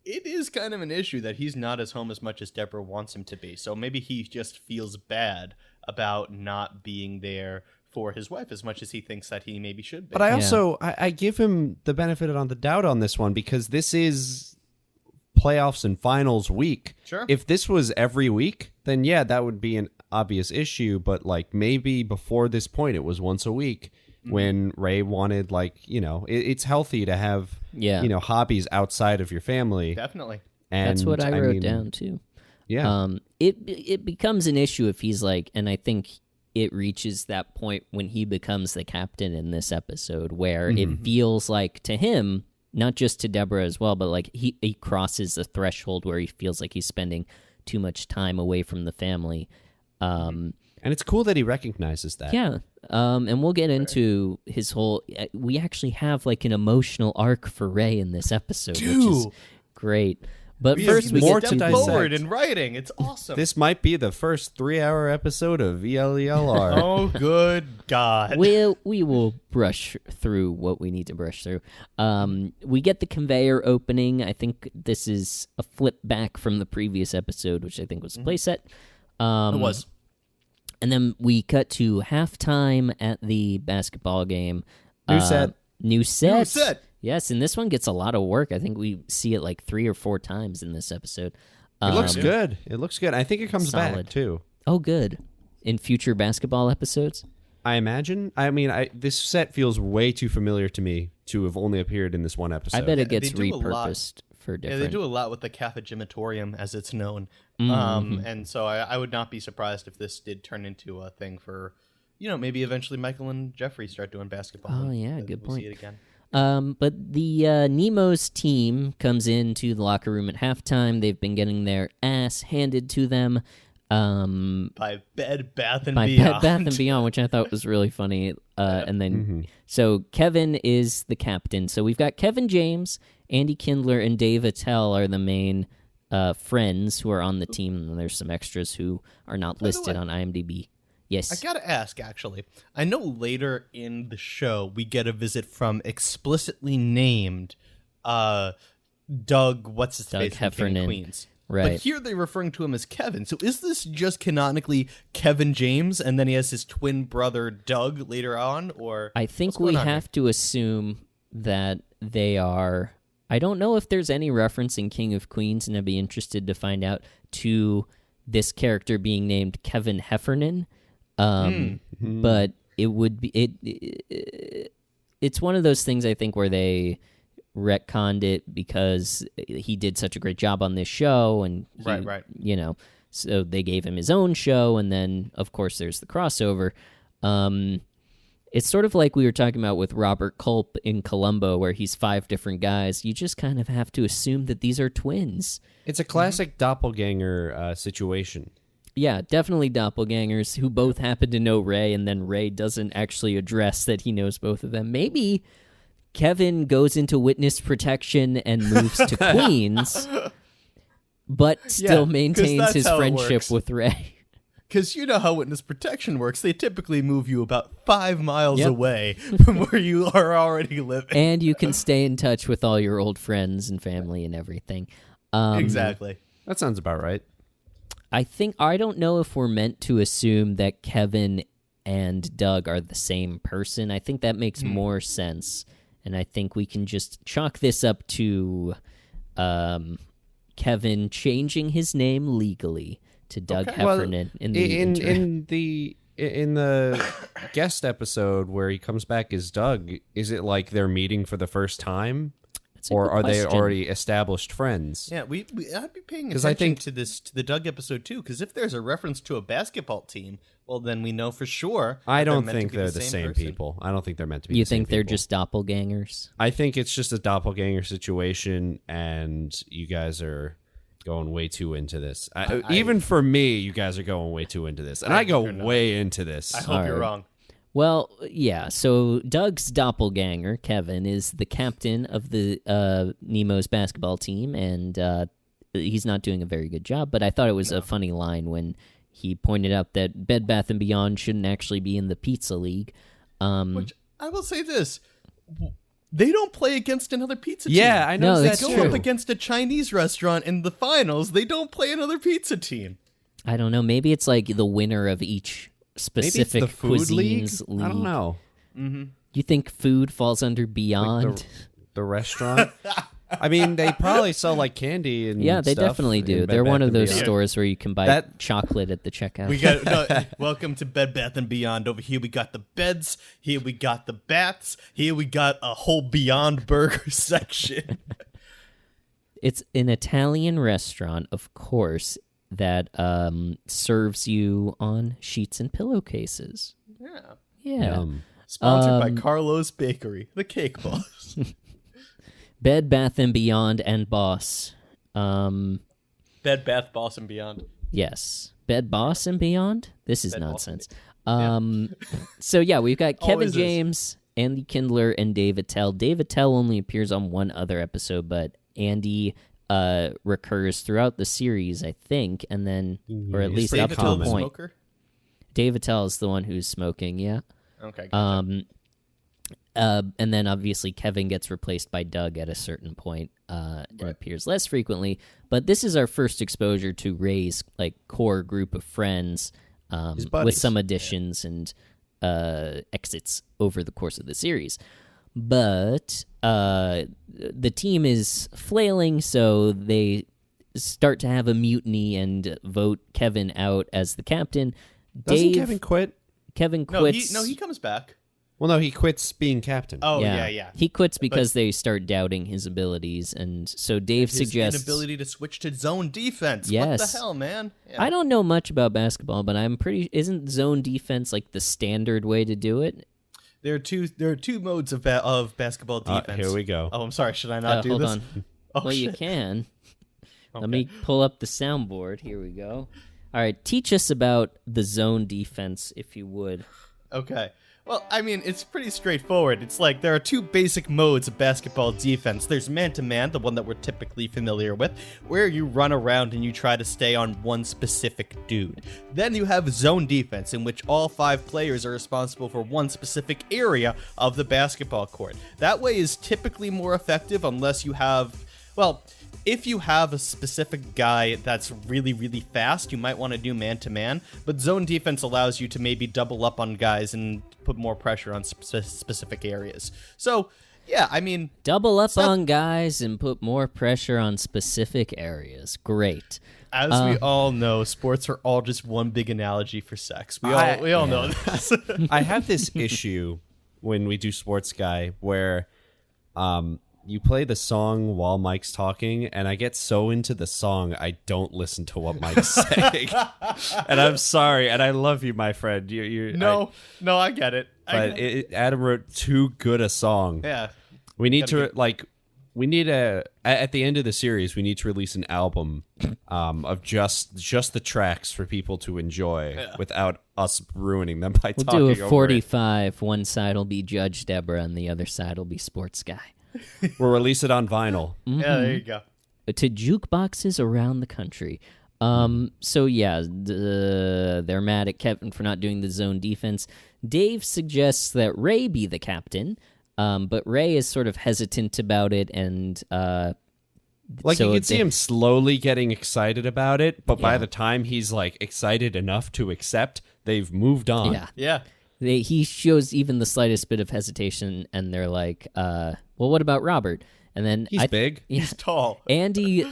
it is kind of an issue that he's not as home as much as Deborah wants him to be. So maybe he just feels bad about not being there for his wife as much as he thinks that he maybe should be. But I also, I give him the benefit of the doubt on this one because this is playoffs and finals week. Sure. If this was every week, then yeah, that would be an obvious issue. But like maybe before this point, it was once a week. When Ray wanted, like, you know, it's healthy to have, you know, hobbies outside of your family. Definitely. And that's what I wrote down too. Yeah. It becomes an issue if he's like, and I think it reaches that point when he becomes the captain in this episode where it feels like to him, not just to Deborah as well, but like he crosses the threshold where he feels like he's spending too much time away from the family. And it's cool that he recognizes that. Yeah. And we'll get into his whole... We actually have like an emotional arc for Ray in this episode, which is great. But first, we more get to step dissect. forward in writing. It's awesome. This might be the first 3-hour episode of VLELR. Oh, good God. We will brush through what we need to brush through. We get the conveyor opening. I think this is a flip back from the previous episode, which I think was the playset. It was. And then we cut to halftime at the basketball game. New set. New set. New set. Yes, and this one gets a lot of work. I think we see it like 3 or 4 times in this episode. It looks good. It looks good. I think it comes Solid. back, too. Oh, good. In future basketball episodes? I imagine. I mean, this set feels way too familiar to me to have only appeared in this one episode. I bet it gets they do a lot. repurposed for different... Yeah, they do a lot with the Cathegimitorium, as it's known. And so I would not be surprised if this did turn into a thing for, you know, maybe eventually Michael and Jeffrey start doing basketball. Oh, yeah, good point. See it again. But the Nemo's team comes into the locker room at halftime. They've been getting their ass handed to them by Bed Bath and by Beyond. Bed Bath and Beyond, which I thought was really funny. And then so Kevin is the captain. So we've got Kevin James, Andy Kindler, and Dave Attell are the main friends who are on the team. And there's some extras who are not listed on IMDb. Yes. I gotta ask, actually. I know later in the show we get a visit from explicitly named Doug, what's his face? Heffernan. Queens. Right. But here they're referring to him as Kevin. So is this just canonically Kevin James, and then he has his twin brother Doug later on? Or I think we have to assume that they are... I don't know if there's any reference in King of Queens, and I'd be interested to find out, to this character being named Kevin Heffernan. But it would be... It's one of those things, I think, where they retconned it because he did such a great job on this show, and right. You know, so they gave him his own show, and then of course there's the crossover. It's sort of like we were talking about with Robert Culp in Columbo, where he's 5 different guys. You just kind of have to assume that these are twins. It's a classic doppelganger situation. Yeah, definitely doppelgangers who both happen to know Ray, and then Ray doesn't actually address that he knows both of them. Maybe Kevin goes into witness protection and moves to Queens, but still maintains his friendship with Ray. Because you know how witness protection works. They typically move you about 5 miles away from where you are already living. And you can stay in touch with all your old friends and family and everything. Exactly. That sounds about right. I don't know if we're meant to assume that Kevin and Doug are the same person. I think that makes more sense, and I think we can just chalk this up to Kevin changing his name legally to Doug Heffernan in the in the guest episode where he comes back as Doug. Is it like they're meeting for the first time? Or are they already established friends? Yeah, I'd be paying 'Cause attention I think- to the Doug episode too, because if there's a reference to a basketball team, well, then we know for sure. I that don't meant to think be they're the same person. people. I don't think they're meant to be. You the same think they're people. just doppelgangers? I think it's just a doppelganger situation, and you guys are going way too into this. Even for me, you guys are going way too into this, and I go way into this. I hope you're wrong. Well, yeah, so Doug's doppelganger, Kevin, is the captain of the Nemo's basketball team, and he's not doing a very good job, but I thought it was a funny line when he pointed out that Bed Bath & Beyond shouldn't actually be in the Pizza League. Which, I will say this, they don't play against another pizza team. Yeah, I know No, that's that's They go true. up against a Chinese restaurant in the finals. They don't play another pizza team. I don't know, maybe it's like the winner of each Maybe it's specific the food cuisines league. I don't know. You think food falls under Beyond? The restaurant. I mean, they probably sell like candy and Yeah, they stuff definitely in do. Bed They're one Bath of & those Beyond. stores where you can buy That- chocolate at the checkout. We got welcome to Bed Bath & Beyond. Over here we got the beds. Here we got the bats. Here we got a whole Beyond Burger section. It's an Italian restaurant, of course, that serves you on sheets and pillowcases. Yeah. Yeah. Sponsored by Carlo's Bakery, the Cake Boss. Bed Bath & Beyond and Boss. Bed Bath Boss and Beyond. Yes. Bed Boss and Beyond? This is Bed Boss nonsense. So, yeah, we've got Kevin Always is. James, Andy Kindler, and Dave Attell. Dave Attell only appears on one other episode, but Andy recurs throughout the series, I think, and then, or at least up Dave to a Attell the point. smoker? Dave Attell is the one who's smoking, yeah. Okay. Gotcha. And then obviously Kevin gets replaced by Doug at a certain point and appears less frequently. But this is our first exposure to Ray's like core group of friends with buddies. some additions and exits over the course of the series. But the team is flailing, so they start to have a mutiny and vote Kevin out as the captain. Doesn't Kevin quit? Kevin No, quits. he comes back. Well, no, he quits being captain. Oh, yeah. He quits because they start doubting his abilities, and so Dave His suggests. inability to switch to zone defense. What Yes. the hell, man? Yeah. I don't know much about basketball, but I'm pretty. Isn't zone defense like the standard way to do it? There are two modes of basketball defense. Here we go. Oh, I'm sorry. Should I not do hold this? on. Oh, Well, you shit. can. Let me pull up the soundboard. Here we go. All right, teach us about the zone defense, if you would. Okay. Well, I mean, it's pretty straightforward. It's like there are two basic modes of basketball defense. There's man-to-man, the one that we're typically familiar with, where you run around and you try to stay on one specific dude. Then you have zone defense, in which all 5 players are responsible for one specific area of the basketball court. That way is typically more effective unless you have, well, if you have a specific guy that's really, really fast, you might want to do man-to-man, but zone defense allows you to maybe double up on guys and put more pressure on specific areas. So, yeah, I mean... Double up on guys and put more pressure on specific areas. Great. As we all know, sports are all just one big analogy for sex. We all know this. I have this issue when we do Sports Guy where you play the song while Mike's talking, and I get so into the song I don't listen to what Mike's saying. And I'm sorry, and I love you, my friend. No, I get it. But Adam wrote too good a song. Yeah. We need to at the end of the series we need to release an album of just the tracks for people to enjoy without us ruining them by We'll talking do a over 45. One side will be Judge Deborah, and the other side will be Sports Guy. We'll release it on vinyl. Yeah, there you go. To jukeboxes around the country. So yeah, they're mad at Kevin for not doing the zone defense. Dave suggests that Ray be the captain, but Ray is sort of hesitant about it, and Like, So you can see him slowly getting excited about it, but by Yeah. the time he's, like, excited enough to accept, they've moved on. Yeah. Yeah. He shows even the slightest bit of hesitation, and they're like, well, what about Robert? And then He's big. Yeah, He's tall. Andy,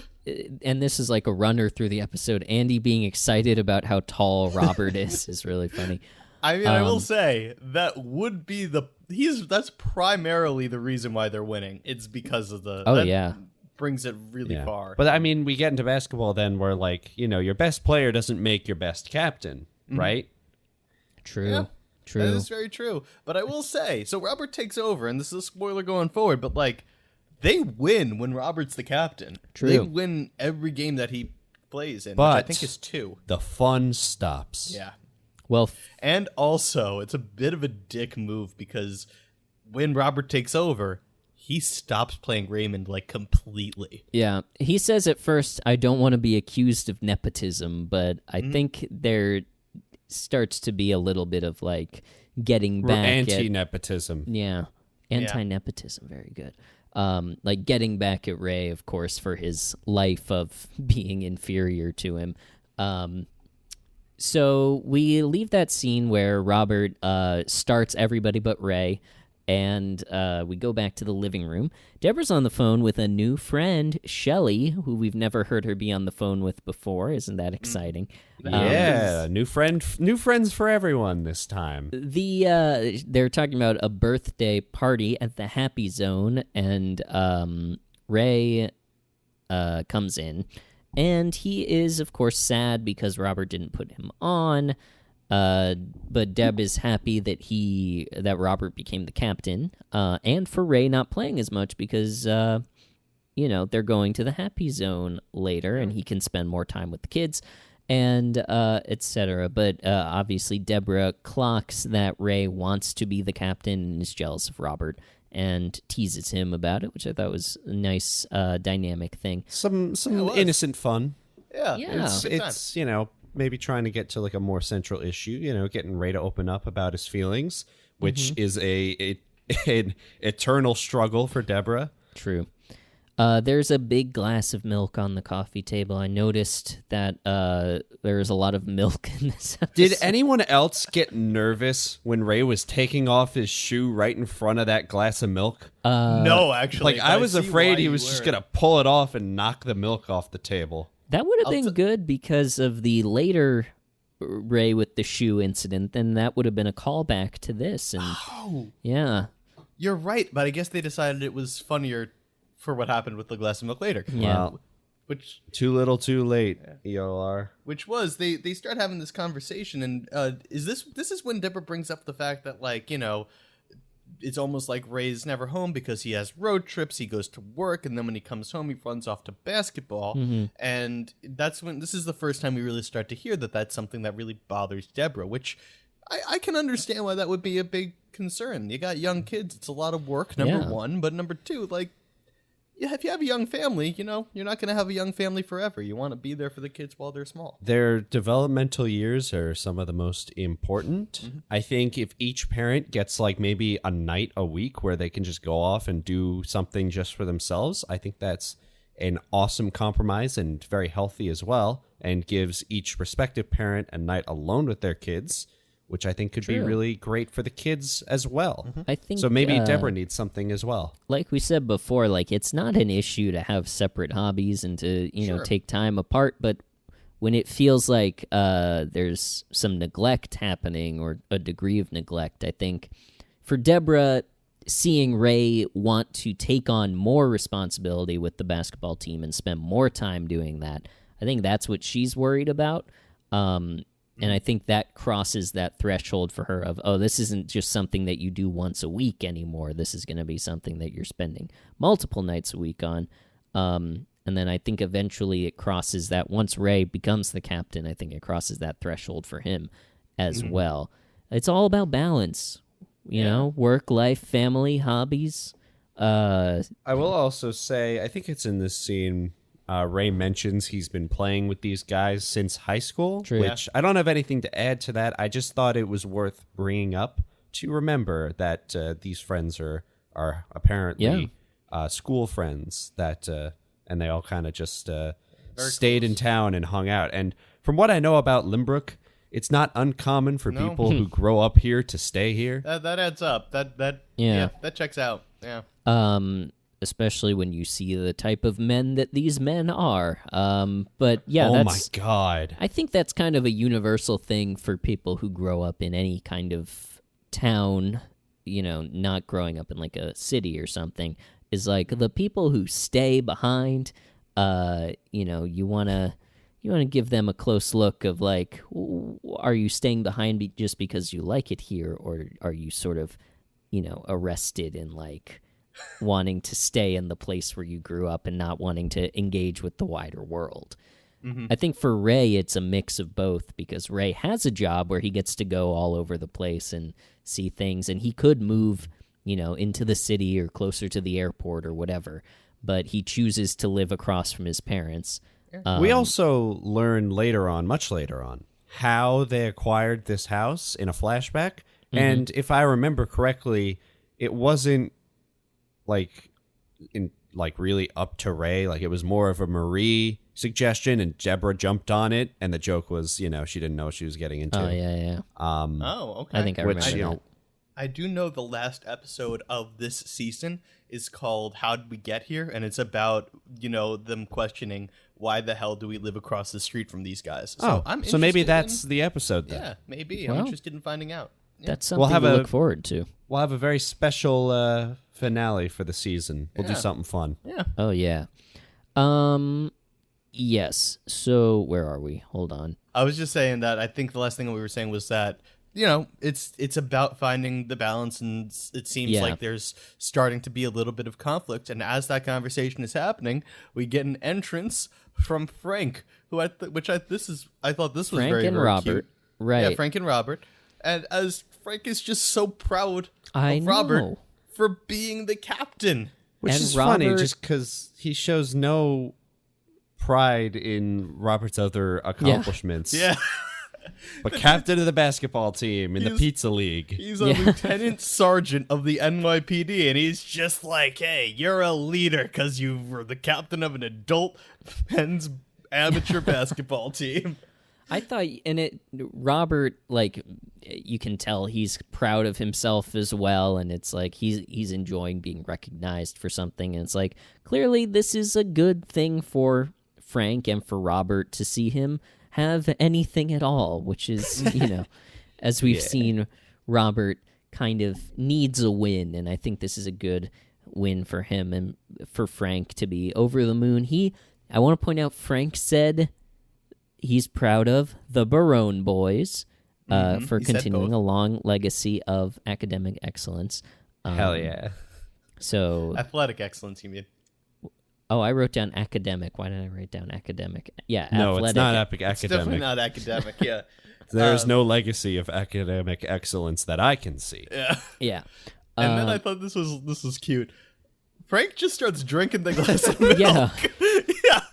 and this is like a runner through the episode, Andy being excited about how tall Robert is really funny. I mean, I will say that would be that's primarily the reason why they're winning. It's because of that brings it really far. But, I mean, we get into basketball then where, like, you know, your best player doesn't make your best captain, right? True. Yeah. True. That is very true. But I will say, so Robert takes over, and this is a spoiler going forward, but like they win when Robert's the captain. True. They win every game that he plays in, But which I think is 2. the fun stops. Yeah. Well, And also, it's a bit of a dick move because when Robert takes over, he stops playing Raymond like completely. yeah. He says at first, I don't want to be accused of nepotism, but I think there starts to be a little bit of like getting back Anti-nepotism. Yeah. Anti-nepotism. Very good. Like getting back at Ray, of course, for his life of being inferior to him. So we leave that scene where Robert starts everybody but Ray, and we go back to the living room. Deborah's on the phone with a new friend, Shelley, who we've never heard her be on the phone with before. Isn't that exciting? Yeah, new friends for everyone this time. They're talking about a birthday party at the Happy Zone, and Ray comes in, and he is, of course, sad because Robert didn't put him on. But Deb is happy that Robert became the captain, and for Ray not playing as much because they're going to the Happy Zone later, and he can spend more time with the kids, and etc. But obviously, Deborah clocks that Ray wants to be the captain and is jealous of Robert and teases him about it, which I thought was a nice dynamic thing. Some innocent fun. Yeah. It's maybe trying to get to like a more central issue, getting Ray to open up about his feelings, which is an eternal struggle for Deborah. True. There's a big glass of milk on the coffee table. I noticed that there was a lot of milk in this episode. Did anyone else get nervous when Ray was taking off his shoe right in front of that glass of milk? No, actually. I was afraid he was just going to pull it off and knock the milk off the table. That would have been good because of the later Ray with the shoe incident. Then that would have been a callback to this. And yeah. You're right, but I guess they decided it was funnier for what happened with the glass of milk later. Yeah. Well, Which too little, too late. EOR. Which was they start having this conversation, and this is when Deborah brings up the fact that it's almost like Ray's never home because he has road trips, he goes to work, and then when he comes home, he runs off to basketball. And that's when this is the first time we really start to hear that that's something that really bothers Deborah, which I can understand why that would be a big concern. You got young kids, it's a lot of work, number one, but number two, if you have a young family, you're not going to have a young family forever. You want to be there for the kids while they're small. Their developmental years are some of the most important. I think if each parent gets maybe a night a week where they can just go off and do something just for themselves, I think that's an awesome compromise and very healthy as well, and gives each respective parent a night alone with their kids, which I think could be really great for the kids as well. I think so. Maybe Deborah needs something as well. Like we said before, it's not an issue to have separate hobbies and to take time apart, but when it feels like there's some neglect happening or a degree of neglect, I think for Deborah, seeing Ray want to take on more responsibility with the basketball team and spend more time doing that, I think that's what she's worried about. And I think that crosses that threshold for her of, this isn't just something that you do once a week anymore. This is going to be something that you're spending multiple nights a week on. And then I think eventually it crosses that. Once Ray becomes the captain, I think it crosses that threshold for him as well. It's all about balance, work, life, family, hobbies. I will also say, I think it's in this scene, Ray mentions he's been playing with these guys since high school, which I don't have anything to add to that. I just thought it was worth bringing up to remember that these friends are apparently school friends that and they all kind of just stayed in town and hung out. And from what I know about Limbrook, it's not uncommon for people who grow up here to stay here. That adds up. That checks out. Yeah. Especially when you see the type of men that these men are. But yeah, oh my God. I think that's kind of a universal thing for people who grow up in any kind of town, not growing up in like a city or something, is like the people who stay behind, you want to give them a close look of like, are you staying behind just because you like it here, or are you sort of, arrested in like wanting to stay in the place where you grew up and not wanting to engage with the wider world. Mm-hmm. I think for Ray, it's a mix of both, because Ray has a job where he gets to go all over the place and see things, and he could move, into the city or closer to the airport or whatever, but he chooses to live across from his parents. We also learn much later on, how they acquired this house in a flashback. Mm-hmm. And if I remember correctly, it wasn't really up to Ray. Like, it was more of a Marie suggestion, and Deborah jumped on it, and the joke was, she didn't know what she was getting into. Oh, yeah. Okay. I think I remember that. I do know the last episode of this season is called How Did We Get Here? And it's about, them questioning, why the hell do we live across the street from these guys? So maybe that's the episode then. Yeah, maybe. Well, I'm interested in finding out. Yeah. That's something to look forward to. We'll have a very special finale for the season. We'll do something fun. Yeah. Oh, yeah. Yes. So where are we? Hold on. I was just saying that I think the last thing that we were saying was that, it's about finding the balance, and it seems like there's starting to be a little bit of conflict. And as that conversation is happening, we get an entrance from Frank, who I thought this was Frank very, and very Robert. cute. Right. Yeah, Frank and Robert. And as Frank is just so proud of Robert for being the captain. Which is funny, just because he shows no pride in Robert's other accomplishments. Yeah. But captain of the basketball team in the pizza league. He's a lieutenant sergeant of the NYPD, and he's just like, hey, you're a leader because you were the captain of an adult men's amateur basketball team. I thought, Robert, you can tell he's proud of himself as well, and it's like he's enjoying being recognized for something, and it's like, clearly this is a good thing for Frank and for Robert to see him have anything at all, which is, as we've seen, Robert kind of needs a win, and I think this is a good win for him and for Frank to be over the moon. I want to point out, Frank said he's proud of the Barone Boys for continuing a long legacy of academic excellence. Hell yeah. So athletic excellence, you mean? Oh, I wrote down academic. Why did I write down academic? Yeah, no, athletic. It's not academic. It's definitely not academic, yeah. There is no legacy of academic excellence that I can see. Yeah. Yeah. And then I thought this was cute. Frank just starts drinking the glass of milk. Yeah.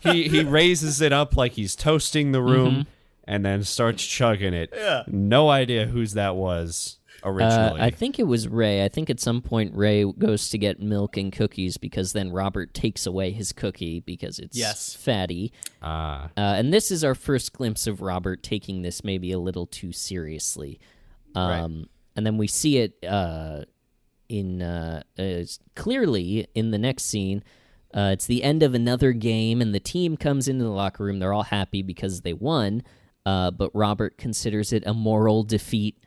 He raises it up like he's toasting the room and then starts chugging it. Yeah. No idea whose that was originally. I think it was Ray. I think at some point Ray goes to get milk and cookies because then Robert takes away his cookie because it's fatty. And this is our first glimpse of Robert taking this maybe a little too seriously. And then we see it clearly in the next scene. It's the end of another game, and the team comes into the locker room. They're all happy because they won, but Robert considers it a moral defeat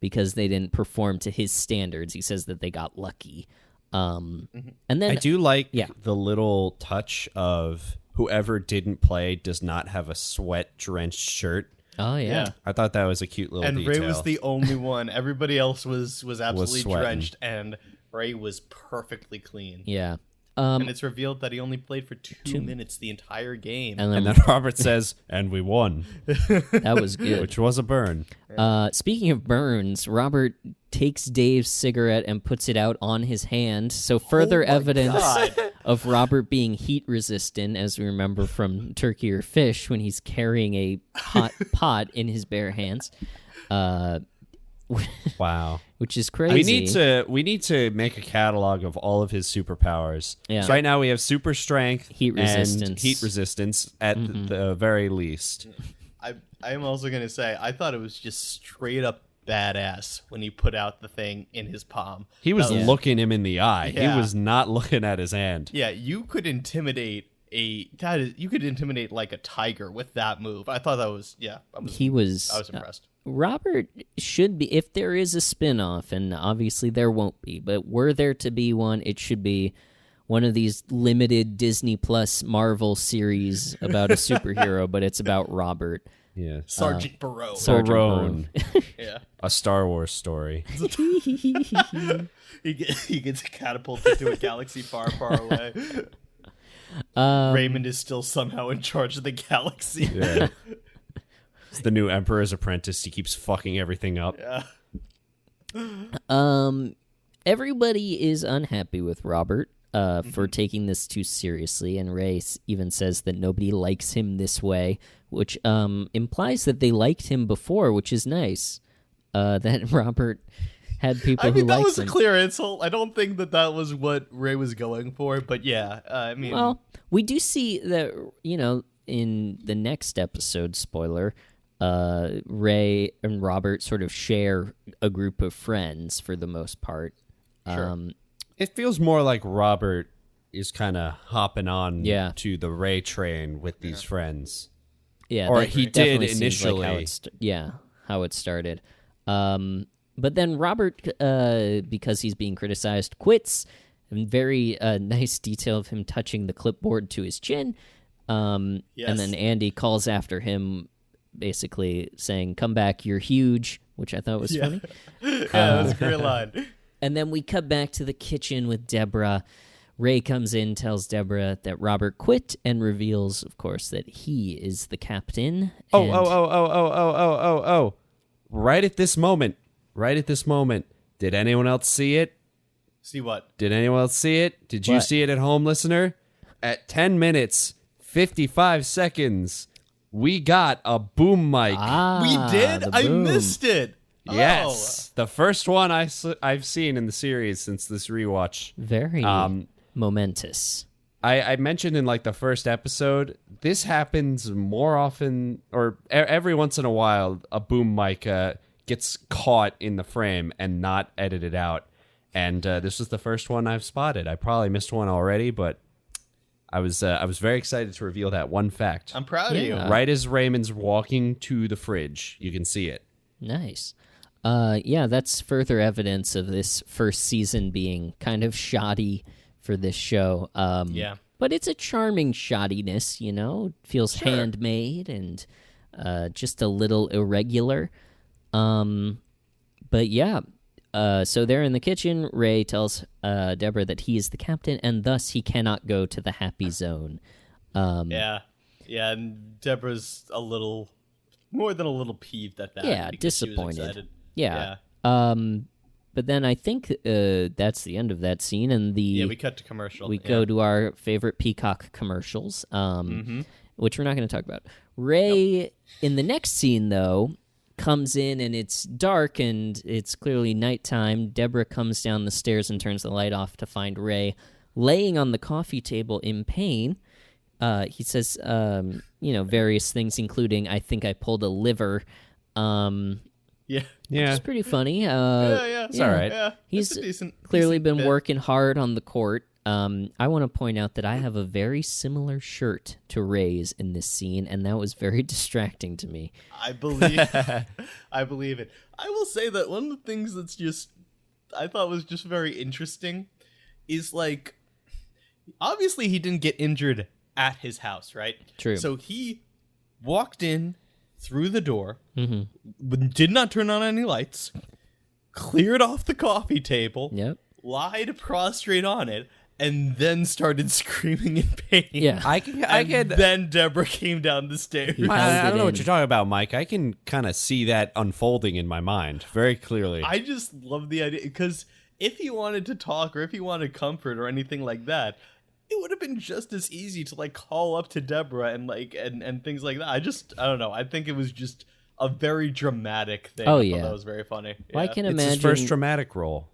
because they didn't perform to his standards. He says that they got lucky. And then I do like the little touch of whoever didn't play does not have a sweat-drenched shirt. Oh, yeah. I thought that was a cute little detail. And Ray was the only one. Everybody else was absolutely drenched, and Ray was perfectly clean. Yeah. And it's revealed that he only played for 2 minutes the entire game. And then Robert says, and we won. That was good. Which was a burn. Speaking of burns, Robert takes Dave's cigarette and puts it out on his hand. So further evidence of Robert being heat resistant, as we remember from Turkey or Fish when he's carrying a hot pot in his bare hands. Wow. which is crazy. We need to make a catalog of all of his superpowers. Yeah. So right now we have super strength, Heat resistance. and heat resistance at the very least. I'm also gonna say I thought it was just straight up badass when he put out the thing in his palm. He was looking him in the eye. Yeah. He was not looking at his hand. Yeah, you could intimidate like a tiger with that move. I thought that was I was impressed. Robert should be, if there is a spin-off, and obviously there won't be, but were there to be one, it should be one of these limited Disney Plus Marvel series about a superhero, but it's about Robert. Yeah. Sergeant Barone. Barone. Yeah. A Star Wars story. He gets catapulted to a galaxy far, far away. Raymond is still somehow in charge of the galaxy. Yeah. It's the new Emperor's Apprentice. He keeps fucking everything up. Yeah. Everybody is unhappy with Robert for taking this too seriously, and Ray even says that nobody likes him this way, which implies that they liked him before, which is nice. That Robert had people who liked him. That was a clear insult. I don't think that was what Ray was going for, but yeah, I mean... Well, we do see that, in the next episode, spoiler, Ray and Robert sort of share a group of friends for the most part. Sure. It feels more like Robert is kind of hopping on to the Ray train with these friends. Yeah, or that he did definitely seems initially. Like how it started. But then Robert, because he's being criticized, quits. And very nice detail of him touching the clipboard to his chin. And then Andy calls after him, basically saying, "Come back, you're huge," which I thought was funny. Yeah, that was a great line. And then we cut back to the kitchen with Deborah. Ray comes in, tells Deborah that Robert quit, and reveals, of course, that he is the captain. Oh. Right at this moment, did anyone else see it? See what? Did anyone else see it? Did you see it at home, listener? At 10 minutes, 55 seconds, we got a boom mic. We did? I missed it. Yes. The first one I've seen in the series since this rewatch. Very momentous. I mentioned in like the first episode, this happens more often, or every once in a while, a boom mic gets caught in the frame and not edited out. And this was the first one I've spotted. I probably missed one already, but I was very excited to reveal that one fact. I'm proud of you. Right as Raymond's walking to the fridge, you can see it. Nice. That's further evidence of this first season being kind of shoddy for this show. But it's a charming shoddiness, It feels handmade and just a little irregular. But yeah. So they're in the kitchen. Ray tells Deborah that he is the captain, and thus he cannot go to the happy zone. Yeah, and Deborah's a little, more than a little peeved at that. Yeah, because she was disappointed. excited. Yeah. But then I think that's the end of that scene, and we cut to commercial. We go to our favorite Peacock commercials, which we're not going to talk about. Ray, in the next scene, though, comes in, and it's dark, and it's clearly nighttime. Deborah comes down the stairs and turns the light off to find Ray laying on the coffee table in pain. He says, various things, including, "I think I pulled a liver." Yeah. It's pretty funny. It's all right. Yeah, He's decent been bit. working hard on the court. I want to point out that I have a very similar shirt to Ray's in this scene, and that was very distracting to me. I believe it. I will say that one of the things that's I thought was just very interesting is, like, obviously he didn't get injured at his house, right? True. So he walked in through the door, did not turn on any lights, cleared off the coffee table, lied prostrate on it, and then started screaming in pain. Yeah. I can. Then Deborah came down the stairs. I don't know what you're talking about, Mike. I can kind of see that unfolding in my mind very clearly. I just love the idea, because if he wanted to talk, or if he wanted comfort or anything like that, it would have been just as easy to, like, call up to Deborah and, like, and things like that. I don't know. I think it was just a very dramatic thing. Oh, I thought yeah. that was very funny. Well, I Yeah. can It's imagine his first dramatic role.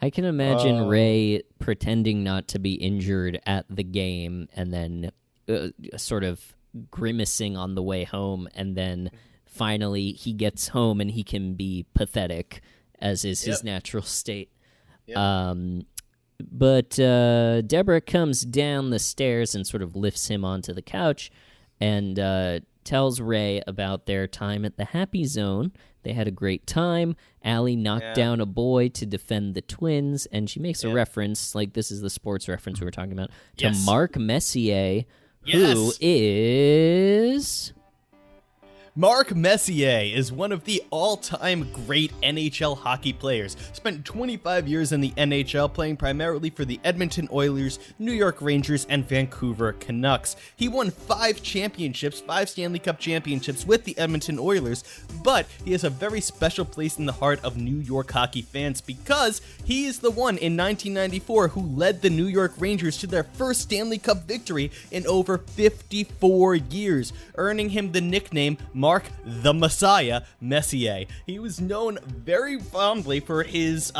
I can imagine Ray pretending not to be injured at the game and then sort of grimacing on the way home, and then finally he gets home and he can be pathetic, as is his natural state. Yep. But Deborah comes down the stairs and sort of lifts him onto the couch and tells Ray about their time at the Happy Zone. They had a great time. Allie knocked down a boy to defend the twins, and she makes a reference, like this is the sports reference we were talking about, to Mark Messier, who is... Mark Messier is one of the all-time great NHL hockey players. Spent 25 years in the NHL playing primarily for the Edmonton Oilers, New York Rangers, and Vancouver Canucks. He won 5 championships, 5 Stanley Cup championships with the Edmonton Oilers, but he has a very special place in the heart of New York hockey fans because he is the one in 1994 who led the New York Rangers to their first Stanley Cup victory in over 54 years, earning him the nickname Mark the Messiah Messier. He was known very fondly for his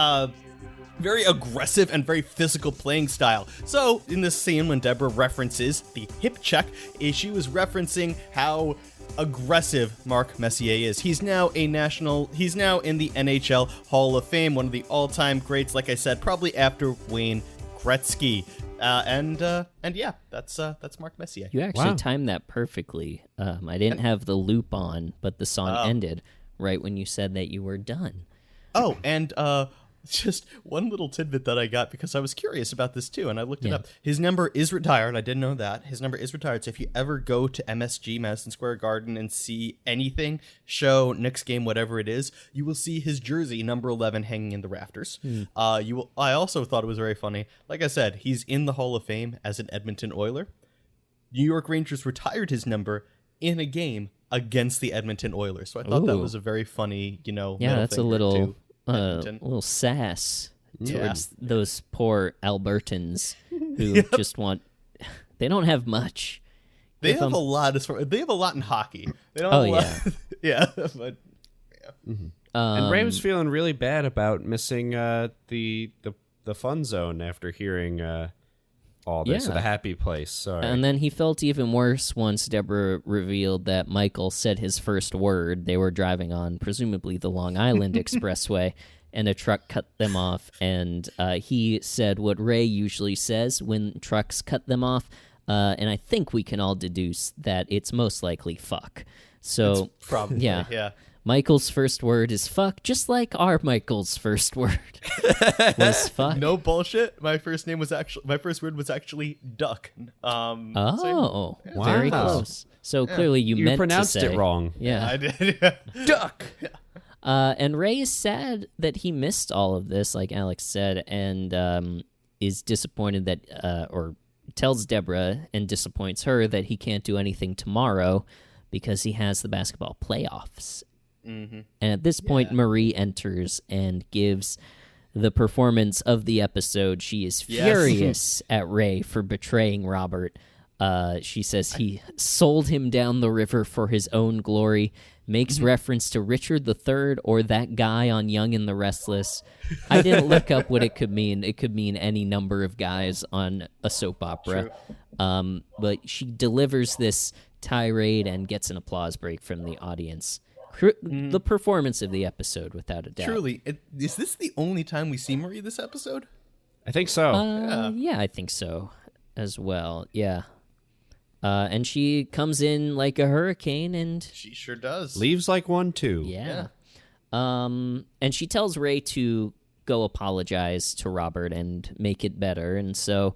very aggressive and very physical playing style. So in this scene when Deborah references the hip check, she was referencing how aggressive Mark Messier is. He's now in the NHL Hall of Fame, one of the all-time greats, like I said, probably after Wayne Gretzky. And yeah, that's Mark Messier. You actually timed that perfectly. I didn't have the loop on, but the song ended right when you said that you were done. Oh, and just one little tidbit that I got because I was curious about this too, and I looked it up. His number is retired. I didn't know that. His number is retired. So if you ever go to MSG, Madison Square Garden, and see anything, show, Knicks game, whatever it is, you will see his jersey, number 11, hanging in the rafters. I also thought it was very funny. Like I said, he's in the Hall of Fame as an Edmonton Oiler. New York Rangers retired his number in a game against the Edmonton Oilers. So I thought that was a very funny, That's a little... Edmonton. A little sass towards those poor Albertans who just want. They don't have much. They have a lot in hockey. They don't have a lot. Yeah, but And Ray was feeling really bad about missing the fun zone after hearing all this, or the happy place. Sorry. And then he felt even worse once Deborah revealed that Michael said his first word. They were driving on, presumably, the Long Island Expressway, and a truck cut them off. And he said what Ray usually says when trucks cut them off. And I think we can all deduce that it's most likely fuck. So, it's probably, yeah. Michael's first word is fuck, just like our Michael's first word was fuck. No bullshit. My first word was actually duck. Wow. Very close. So clearly you meant pronounced to say it wrong. Yeah, I did. Yeah. Duck. And Ray is sad that he missed all of this, like Alex said, and is disappointed that, or tells Deborah and disappoints her that he can't do anything tomorrow because he has the basketball playoffs. Mm-hmm. And at this point, Marie enters and gives the performance of the episode. She is furious at Ray for betraying Robert. She says he sold him down the river for his own glory, makes reference to Richard III or that guy on Young and the Restless. I didn't look up what it could mean. It could mean any number of guys on a soap opera. But she delivers this tirade and gets an applause break from the audience. The performance of the episode, without a doubt. Truly, is this the only time we see Marie this episode? I think so. Yeah, I think so as well. Yeah. And she comes in like a hurricane, and She sure does. Leaves like one, too. yeah. And she tells Ray to go apologize to Robert and make it better. And so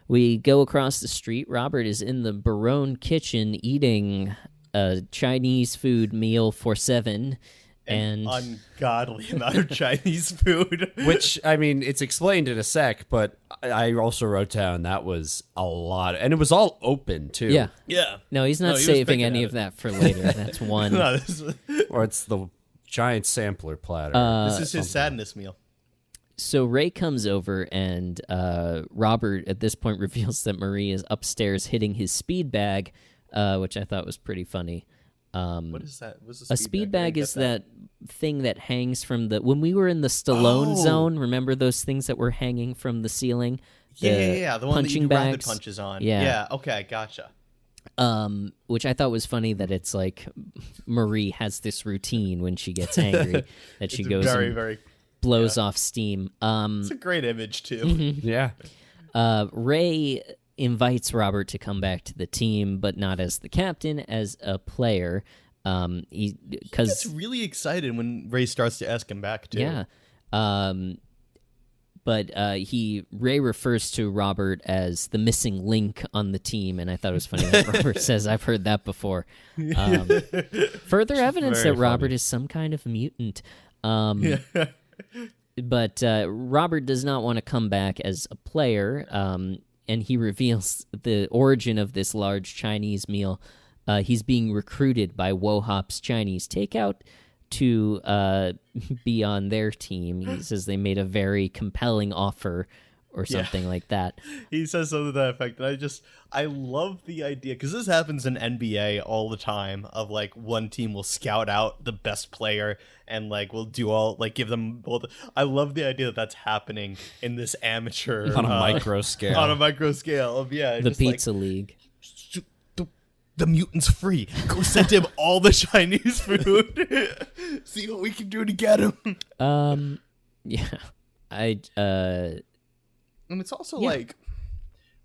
we go across the street. Robert is in the Barone kitchen eating a Chinese food meal for 7. And ungodly amount of Chinese food. Which, I mean, it's explained in a sec, but I also wrote down that was a lot. And it was all open, too. yeah. Yeah. No, he's not he was saving picking any at of it. that for later. That's one. No, this Or it's the giant sampler platter. is his sadness meal. So Ray comes over, and Robert at this point reveals that Marie is upstairs hitting his speed bag, which I thought was pretty funny. What is that? What's A speed bag is that. thing that hangs from the... When we were in the Stallone zone, remember those things that were hanging from the ceiling? Yeah. The one that you do bags? rapid punches on. Yeah. Yeah, okay, gotcha. Which I thought was funny that it's like Marie has this routine when she gets angry that she goes and blows off steam. It's a great image, too. Yeah. Ray invites Robert to come back to the team, but not as the captain, as a player. He gets really excited when Ray starts to ask him back, too. Yeah. But Ray refers to Robert as the missing link on the team, and I thought it was funny that Robert says, "I've heard that before." Further evidence that Robert is some kind of mutant. But Robert does not want to come back as a player, and he reveals the origin of this large Chinese meal. He's being recruited by Wohop's Chinese Takeout to be on their team. He says they made a very compelling offer or something like that. He says something to that effect, and I love the idea, because this happens in NBA all the time, of like one team will scout out the best player and like will do all, like give them all I love the idea that that's happening in this amateur On a micro scale. On a micro scale of the Pizza League. The mutant's free. Go send him all the Chinese food. See what we can do to get him. Yeah. And it's also like,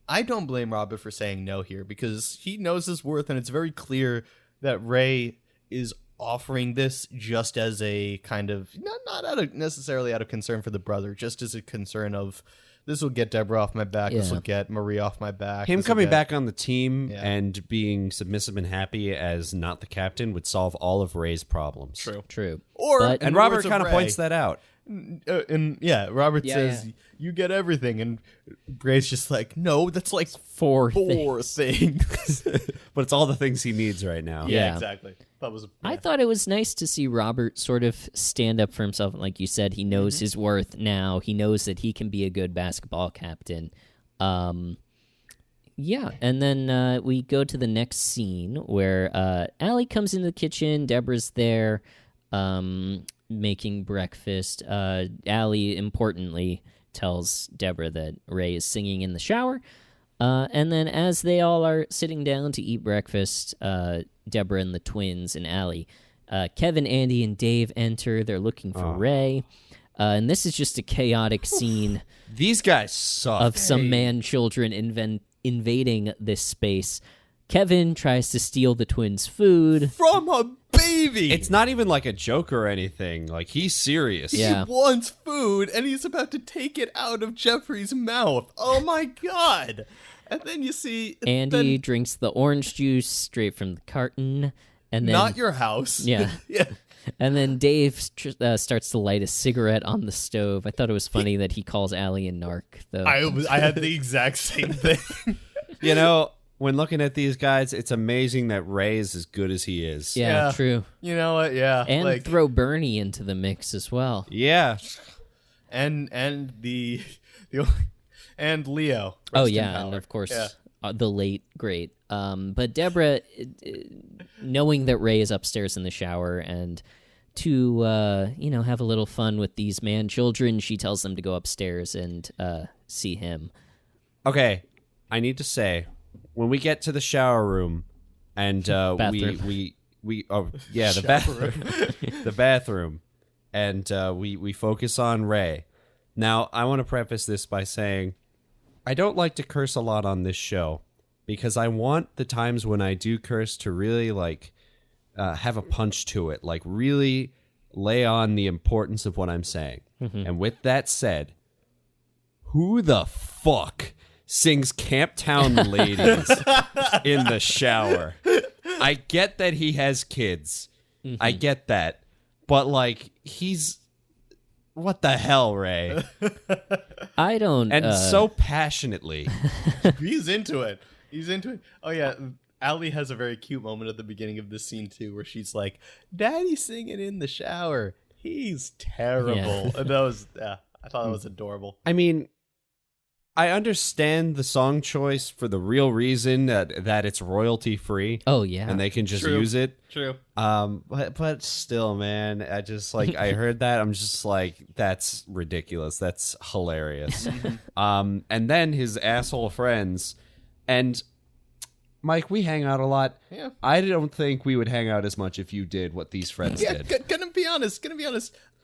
I don't blame Robert for saying no here, because he knows his worth, and it's very clear that Ray is offering this just as a kind of, not necessarily out of concern for the brother, just as a concern of, this will get Deborah off my back. This will get Marie off my back. Him coming back on the team and being submissive and happy as not the captain would solve all of Ray's problems. True. And Robert kind of points that out. Robert says, you get everything. And Ray's just like, no, that's like four things. But it's all the things he needs right now. Yeah, exactly. I thought it was nice to see Robert sort of stand up for himself. Like you said, he knows his worth now. He knows that he can be a good basketball captain. And then we go to the next scene where Allie comes into the kitchen. Deborah's there making breakfast. Allie, importantly, tells Deborah that Ray is singing in the shower. And then as they all are sitting down to eat breakfast, Deborah and the twins and Allie, Kevin, Andy, and Dave enter. They're looking for Ray. And this is just a chaotic scene. These guys suck. Of some man-children invading this space. Kevin tries to steal the twins' food. From a baby! It's not even like a joke or anything. Like, he's serious. Yeah. He wants food, and he's about to take it out of Jeffrey's mouth. Oh my god! And then you see... Andy drinks the orange juice straight from the carton. And then, not your house. Yeah. Yeah. And then Dave starts to light a cigarette on the stove. I thought it was funny that he calls Allie a narc, though. I had the exact same thing. You know, when looking at these guys, it's amazing that Ray is as good as he is. Yeah, true. You know what? Yeah. And throw Bernie into the mix as well. Yeah. And the and Leo. Oh, yeah, and of course, the late, great. But Deborah, knowing that Ray is upstairs in the shower and to, have a little fun with these man-children, she tells them to go upstairs and see him. Okay, I need to say, when we get to the shower room and the bathroom, and we focus on Ray. Now, I want to preface this by saying I don't like to curse a lot on this show because I want the times when I do curse to really have a punch to it, like really lay on the importance of what I'm saying. Mm-hmm. And with that said, who the fuck sings Camptown Ladies in the shower? I get that he has kids. Mm-hmm. I get that. But he's... What the hell, Ray? I don't... And so passionately. He's into it. Oh, yeah. Allie has a very cute moment at the beginning of this scene, too, where she's like, Daddy's singing in the shower. He's terrible. Yeah. And I thought that was adorable. I mean, I understand the song choice for the real reason that it's royalty free. Oh yeah, and they can just True. use it. True. But still, man, I just like I heard that. I'm just like, that's ridiculous. That's hilarious. And then his asshole friends, and Mike, we hang out a lot. Yeah. I don't think we would hang out as much if you did what these friends Yeah, did. gonna be honest.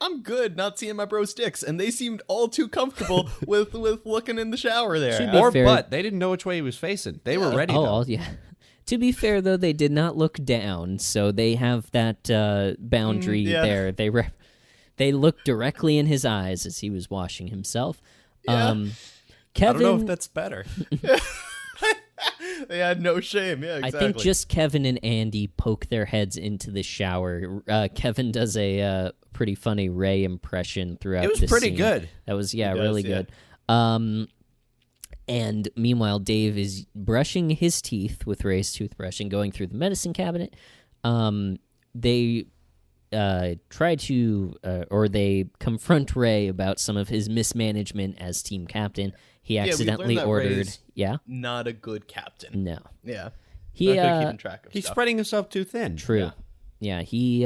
I'm good not seeing my bro's dicks, and they seemed all too comfortable with looking in the shower there. To be Or fair- butt. They didn't know which way he was facing. They were ready. though. yeah. To be fair, though, they did not look down, so they have that boundary yeah. there. They looked directly in his eyes as he was washing himself. Yeah. I Kevin, don't know if that's better. They had no shame. Yeah, exactly. I think just Kevin and Andy poke their heads into the shower. Kevin does a pretty funny Ray impression throughout. It was this pretty scene. good. That was does, really yeah. good. And meanwhile, Dave is brushing his teeth with Ray's toothbrush and going through the medicine cabinet. They try to, or they confront Ray about some of his mismanagement as team captain. He we accidentally learned that ordered. Ray's Yeah, not a good captain. no. Yeah. He Not good keeping track of He's stuff. spreading himself too thin. True. Yeah, he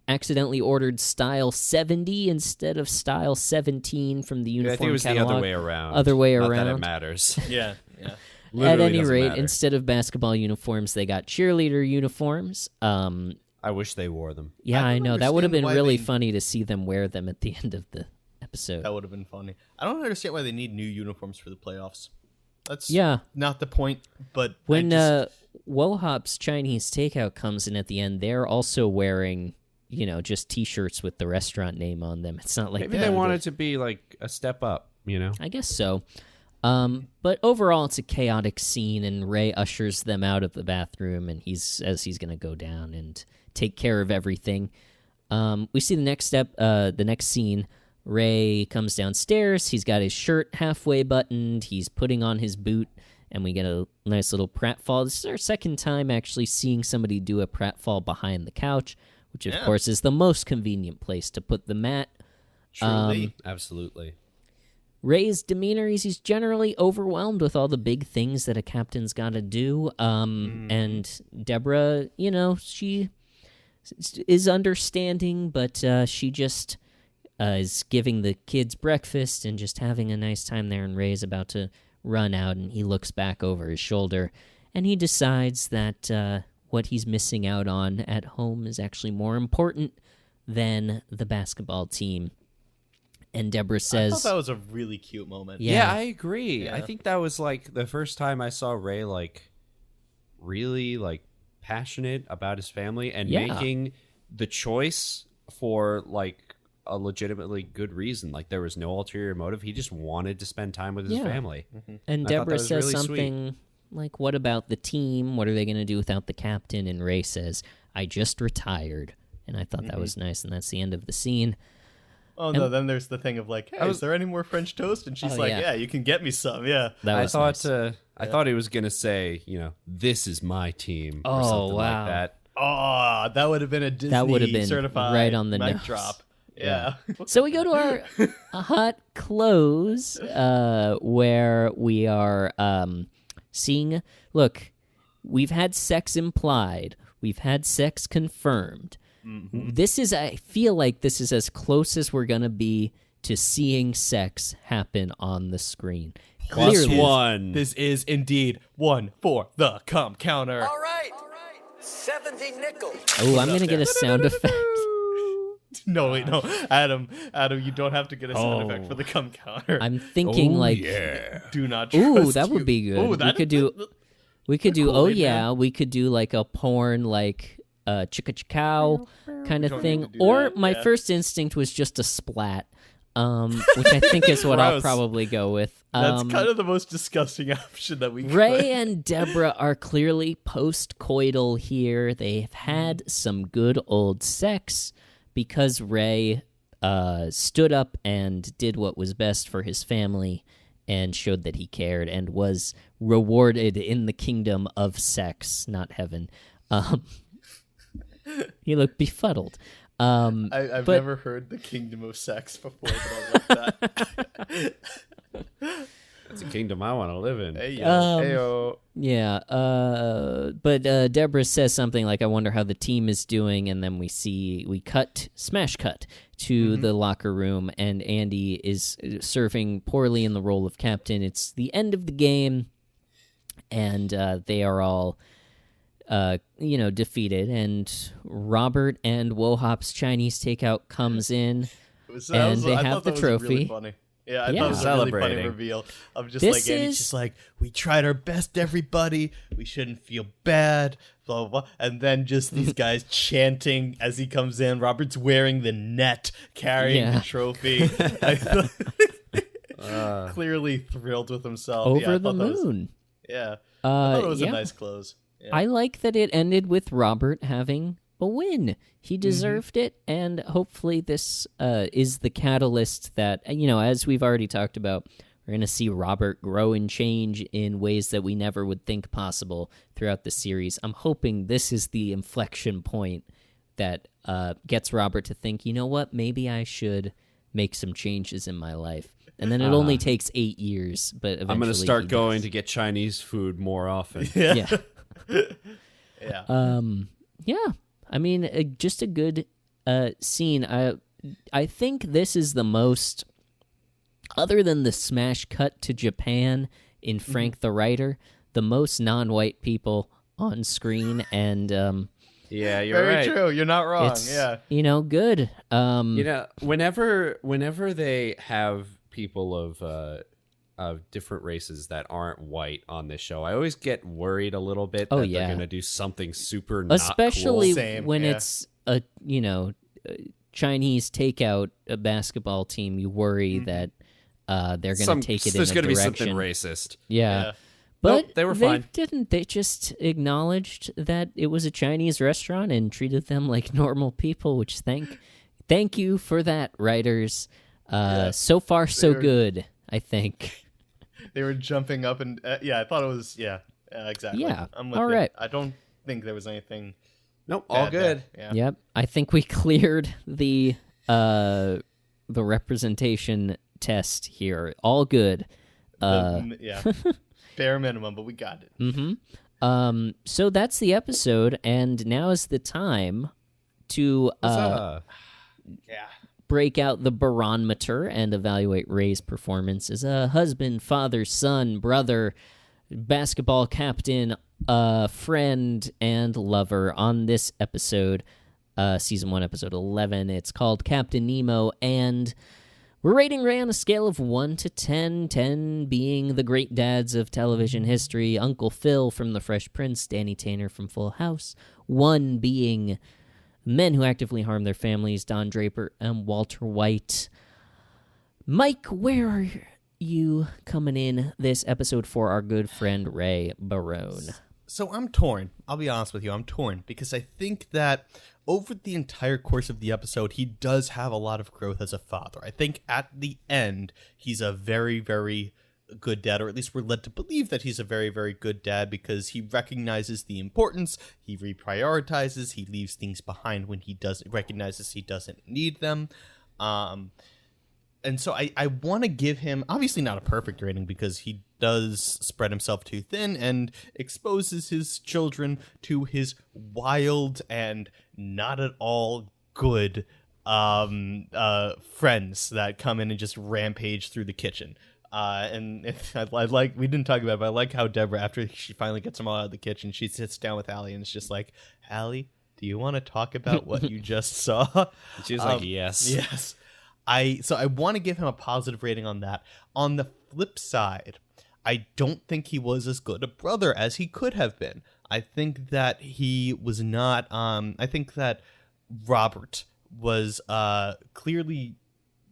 accidentally ordered style 70 instead of style 17 from the I uniform think it was catalog. the other way around. Other way Not that it around. matters. Yeah. At Literally any doesn't rate, matter. instead of basketball uniforms, they got cheerleader uniforms. I wish they wore them. Yeah, I I don't know. That would have understand been why really they- funny to see them wear them at the end of the episode. That would have been funny. I don't understand why they need new uniforms for the playoffs. That's Yeah. not the point, but When I just, Wohop's Chinese Takeout comes in at the end, they're also wearing, just T-shirts with the restaurant name on them. It's not like Maybe they wanted to be like a step up, I guess so. But overall, it's a chaotic scene, and Ray ushers them out of the bathroom, and he says he's going to go down and take care of everything. We see the next scene. Ray comes downstairs. He's got his shirt halfway buttoned. He's putting on his boot, and we get a nice little pratfall. This is our second time actually seeing somebody do a pratfall behind the couch, which of course is the most convenient place to put the mat. truly. Absolutely. Ray's demeanor is he's generally overwhelmed with all the big things that a captain's got to do. And Deborah, she is understanding, but she just is giving the kids breakfast and just having a nice time there. And Ray's about to run out, and he looks back over his shoulder, and he decides that what he's missing out on at home is actually more important than the basketball team. And Deborah says, I thought that was a really cute moment. Yeah. Yeah, I agree. Yeah. I think that was like the first time I saw Ray really passionate about his family and Yeah. making the choice for a legitimately good reason. Like there was no ulterior motive. He just wanted to spend time with his Yeah. family. And I thought Deborah that was says really something like, what about the team? What are they going to do without the captain? And Ray says, I just retired. And I thought that was nice, and that's the end of the scene. Oh no, then there's the thing of like, hey, is there any more French toast? And she's Oh, like, yeah. yeah, you can get me some. Yeah. That I was thought nice. I thought he was gonna say, this is my team or Oh, something wow. like that. Oh, that would have been a Disney That would have been certified right on the mic nose. drop. Yeah. So we go to our hot close, where we are seeing. Look, we've had sex implied. We've had sex confirmed. I feel like this is as close as we're gonna be to seeing sex happen on the screen. Plus Clearly, one. This is indeed one for the cum counter. All right. 70 nickels. oh, I'm gonna get a sound effect. No, wait, no. Adam, you don't have to get a sound effect for the cum counter. I'm thinking Do not trust ooh, that you. would be good. Ooh, we that could do. We could do. Cool, Oh man. yeah, we could do like a porn like chicka chickow kind of don't thing. need to do Or that, my yeah. first instinct was just a splat, which I think is what I'll Gross. probably go with. That's kind of the most disgusting option that we could. Ray and Deborah are clearly post-coital here. They've had some good old sex because Ray stood up and did what was best for his family and showed that he cared and was rewarded in the kingdom of sex, not heaven. He looked befuddled. I've but- never heard the kingdom of sex before, but I like that. It's a kingdom I want to live in. Hey, yo. Heyo. Yeah, but Deborah says something like, I wonder how the team is doing, and then we smash cut to the locker room, and Andy is serving poorly in the role of captain. It's the end of the game, and they are all, defeated, and Robert and Wohop's Chinese takeout comes in, and they have the trophy. Really funny. Yeah, I thought it was a really funny reveal of just Andy's just like, we tried our best, everybody. We shouldn't feel bad, blah, blah, blah. And then just these guys chanting as he comes in. Robert's wearing the net, carrying the trophy. Clearly thrilled with himself. Over the moon. I thought it was a nice close. Yeah. I like that it ended with Robert having a win. He deserved it, and hopefully this is the catalyst that, as we've already talked about, we're going to see Robert grow and change in ways that we never would think possible throughout the series. I'm hoping this is the inflection point that gets Robert to think, you know what, maybe I should make some changes in my life. And then it only takes 8 years, but eventually I'm going to start going to get Chinese food more often. Yeah. Yeah. Yeah. I mean, just a good scene. I think this is the most, other than the smash cut to Japan in Frank the Writer, the most non-white people on screen. And yeah, you're right. Very true. You're not wrong. It's, yeah. Good. Whenever they have people of different races that aren't white on this show, I always get worried a little bit that they're going to do something super especially not cool. when it's a Chinese takeout a basketball team. You worry that they're going to take it in a direction. There's going to be something racist. Yeah. But nope, they were fine. Didn't. They just acknowledged that it was a Chinese restaurant and treated them like normal people, which thank you for that, writers. So far, so good, I think. They were jumping up and I thought it was exactly. Yeah, I'm with all you. right. I don't think there was anything. Nope, all good. Yeah. Yep, I think we cleared the representation test here. All good. Bare minimum, but we got it. Mm-hmm. So that's the episode, and now is the time to break out the barometer and evaluate Ray's performance as a husband, father, son, brother, basketball captain, friend, and lover on this episode, Season 1, Episode 11. It's called Captain Nemo, and we're rating Ray on a scale of 1 to 10, 10 being the great dads of television history, Uncle Phil from The Fresh Prince, Danny Tanner from Full House, 1 being men who actively harm their families, Don Draper and Walter White. Mike, where are you coming in this episode for our good friend Ray Barone? So I'm torn. I'll be honest with you. I'm torn because I think that over the entire course of the episode, he does have a lot of growth as a father. I think at the end, he's a very, very good dad, or at least we're led to believe that he's a very, very good dad because he recognizes the importance, he reprioritizes, he leaves things behind when he recognizes he doesn't need them. And so I want to give him, obviously not a perfect rating because he does spread himself too thin and exposes his children to his wild and not at all good friends that come in and just rampage through the kitchen. And we didn't talk about it, but I like how Deborah, after she finally gets them all out of the kitchen, she sits down with Allie and it's just like, Allie, do you want to talk about what you just saw? She's like, yes. Yes. So I want to give him a positive rating on that. On the flip side, I don't think he was as good a brother as he could have been. I think that he was not, I think that Robert was clearly,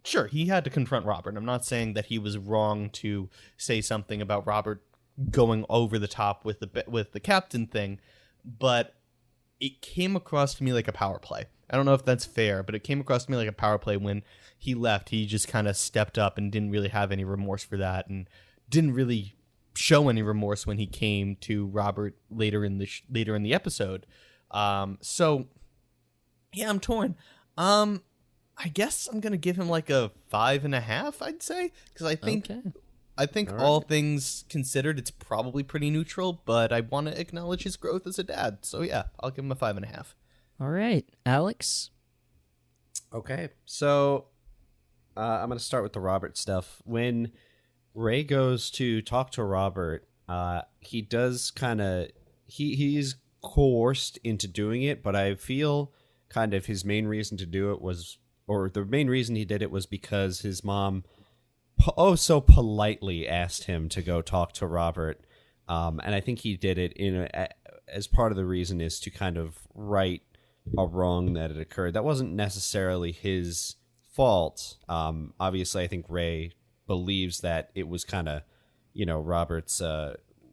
sure, he had to confront Robert. I'm not saying that he was wrong to say something about Robert going over the top with the captain thing, but it came across to me like a power play. I don't know if that's fair, but it came across to me like a power play when he left. He just kind of stepped up and didn't really have any remorse for that, and didn't really show any remorse when he came to Robert later in the episode. So yeah, I'm torn. I guess I'm gonna give him like a 5.5. I'd say because I think I think all things considered, it's probably pretty neutral, but I want to acknowledge his growth as a dad. So yeah, I'll give him a 5.5. All right, Alex. Okay, so I'm going to start with the Robert stuff. When Ray goes to talk to Robert, he does kind of he's coerced into doing it, but I feel kind of his main reason to do it was, or the main reason he did it was because his mom so politely asked him to go talk to Robert, and I think he did it as part of the reason is to kind of right a wrong that had occurred. That wasn't necessarily his fault. Obviously, I think Ray believes that it was kind of, Robert's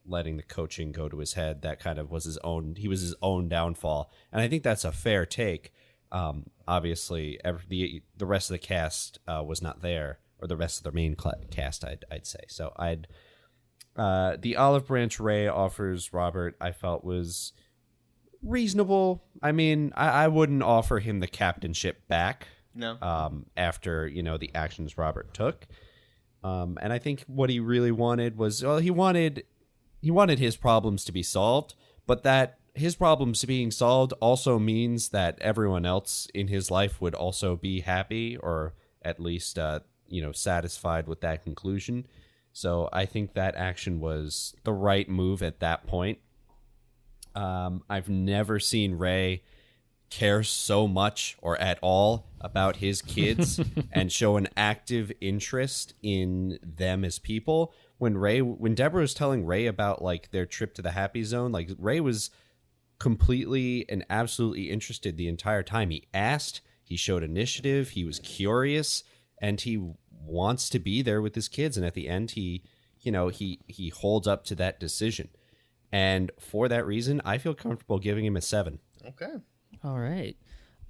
letting the coaching go to his head. That kind of was his own downfall. And I think that's a fair take. Obviously, the rest of the cast was not there, or the rest of the main cast, I'd say. So the olive branch Ray offers Robert, I felt was reasonable. I mean, I wouldn't offer him the captainship back. No. After, the actions Robert took. And I think what he really wanted was, he wanted his problems to be solved, but that his problems being solved also means that everyone else in his life would also be happy, or at least, satisfied with that conclusion. So I think that action was the right move at that point. I've never seen Ray care so much or at all about his kids and show an active interest in them as people. When Deborah was telling Ray about like their trip to the happy zone, like Ray was completely and absolutely interested the entire time. He asked, he showed initiative, he was curious, and he wants to be there with his kids. And at the end, he holds up to that decision. And for that reason, I feel comfortable giving him a 7. Okay. All right.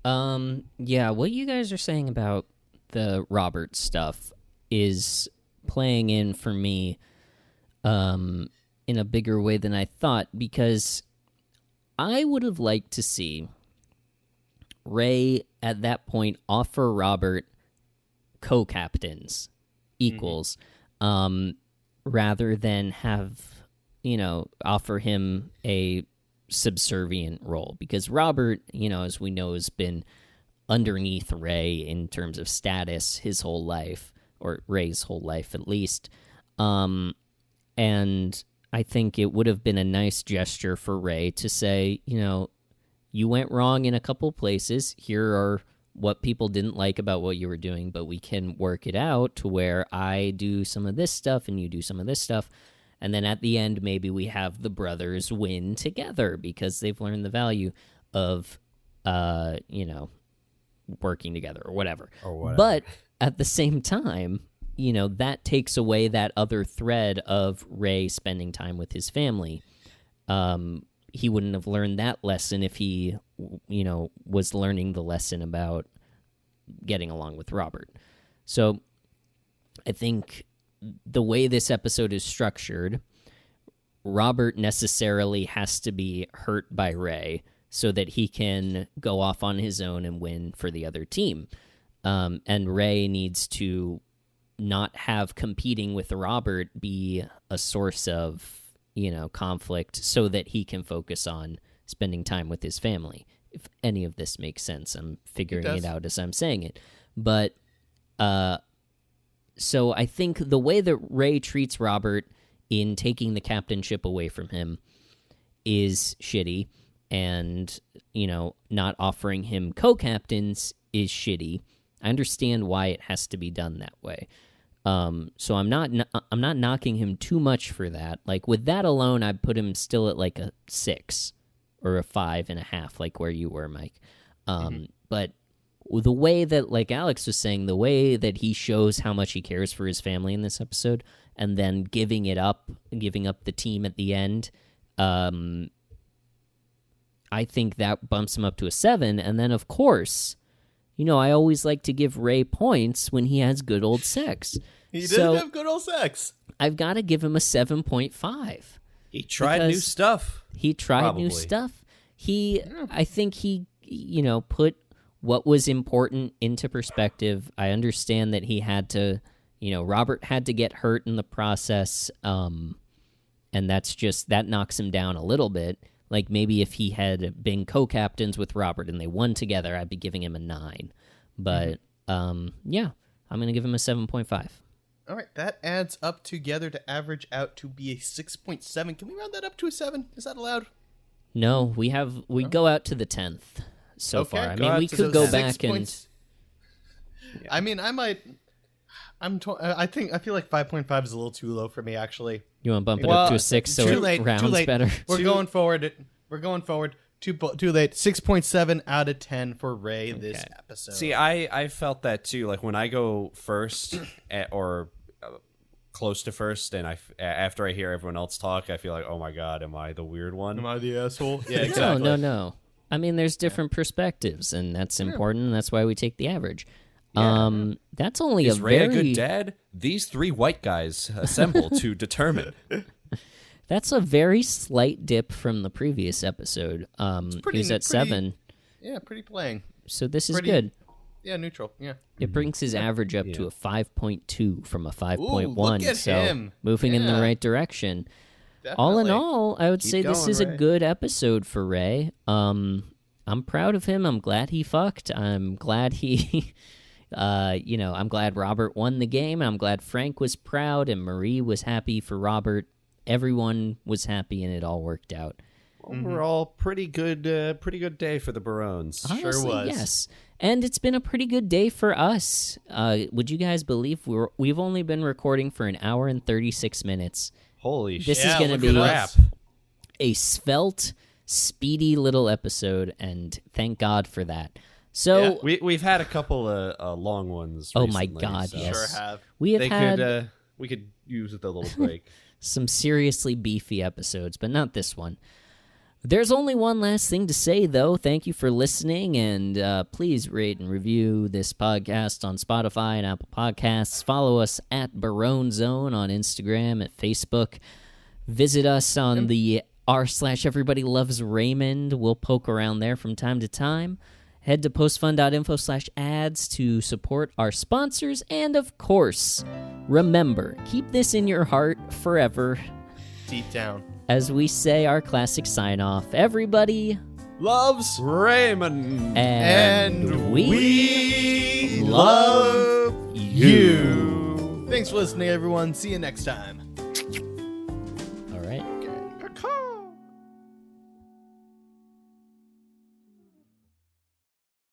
Yeah, what you guys are saying about the Robert stuff is playing in for me in a bigger way than I thought, because I would have liked to see Ray at that point offer Robert co-captains, equals, rather than have, offer him a subservient role, because Robert, as we know, has been underneath Ray in terms of status his whole life, or Ray's whole life at least. And I think it would have been a nice gesture for Ray to say, you went wrong in a couple places. Here are what people didn't like about what you were doing, but we can work it out to where I do some of this stuff and you do some of this stuff. And then at the end, maybe we have the brothers win together because they've learned the value of, working together or whatever. But at the same time, that takes away that other thread of Ray spending time with his family. He wouldn't have learned that lesson if he, was learning the lesson about getting along with Robert. So I think the way this episode is structured, Robert necessarily has to be hurt by Ray so that he can go off on his own and win for the other team. And Ray needs to not have competing with Robert be a source of, conflict so that he can focus on spending time with his family. If any of this makes sense, I'm figuring it out as I'm saying it. But, so I think the way that Ray treats Robert in taking the captainship away from him is shitty, and, not offering him co-captains is shitty. I understand why it has to be done that way. So I'm not knocking him too much for that. Like with that alone, I'd put him still at like a 6 or a 5.5, like where you were, Mike. But the way that, like Alex was saying, the way that he shows how much he cares for his family in this episode, and then giving up the team at the end, I think that bumps him up to a 7. And then, of course, I always like to give Ray points when he has good old sex. He did have good old sex. I've got to give him a 7.5. He tried new stuff. He tried new stuff. I think he, put what was important into perspective. I understand that he had to, Robert had to get hurt in the process, and that knocks him down a little bit. Like, maybe if he had been co-captains with Robert and they won together, I'd be giving him a 9. But, yeah, I'm going to give him a 7.5. All right, that adds up together to average out to be a 6.7. Can we round that up to a 7? Is that allowed? No, we go out to the 10th so far. I mean, we could go back and... I mean, I might... I feel like 5.5 is a little too low for me, actually. You want to bump it up to a 6 so it rounds better? We're going forward. Too late. 6.7 out of 10 for Ray this episode. See, I felt that too. Like when I go first or close to first, and after I hear everyone else talk, I feel like, oh my god, am I the weird one? Am I the asshole? Yeah, exactly. No. I mean, there's different perspectives, and that's important. And that's why we take the average. That's only Is Ray a good dad? These 3 white guys assemble to determine. That's a very slight dip from the previous episode. He was at 7. Yeah, pretty playing. So this is good. Yeah, neutral. Yeah. It brings his average up to a 5.2 from a 5.1. Look at him. Moving in the right direction. Definitely. All in all, I would say this is a good episode for Ray. I'm proud of him. I'm glad he fucked. I'm glad he... I'm glad Robert won the game. I'm glad Frank was proud and Marie was happy for Robert. Everyone was happy and it all worked out. Overall, pretty good day for the Barones. Honestly, sure was. Yes. And it's been a pretty good day for us. Would you guys believe we've only been recording for an hour and 36 minutes? Holy shit. This is going to be a svelte, speedy little episode, and thank God for that. So we've had a couple of long ones recently. Oh my god, so. yes. Sure have. We could use a little break. Some seriously beefy episodes, but not this one. There's only one last thing to say, though. Thank you for listening, and please rate and review this podcast on Spotify and Apple Podcasts. Follow us at Barone Zone on Instagram, at Facebook. Visit us on the r/Everybody Loves Raymond. We'll poke around there from time to time. Head to postfund.info/ads to support our sponsors. And, of course, remember, keep this in your heart forever. Deep down. As we say our classic sign-off, everybody loves Raymond. And we love you. Thanks for listening, everyone. See you next time.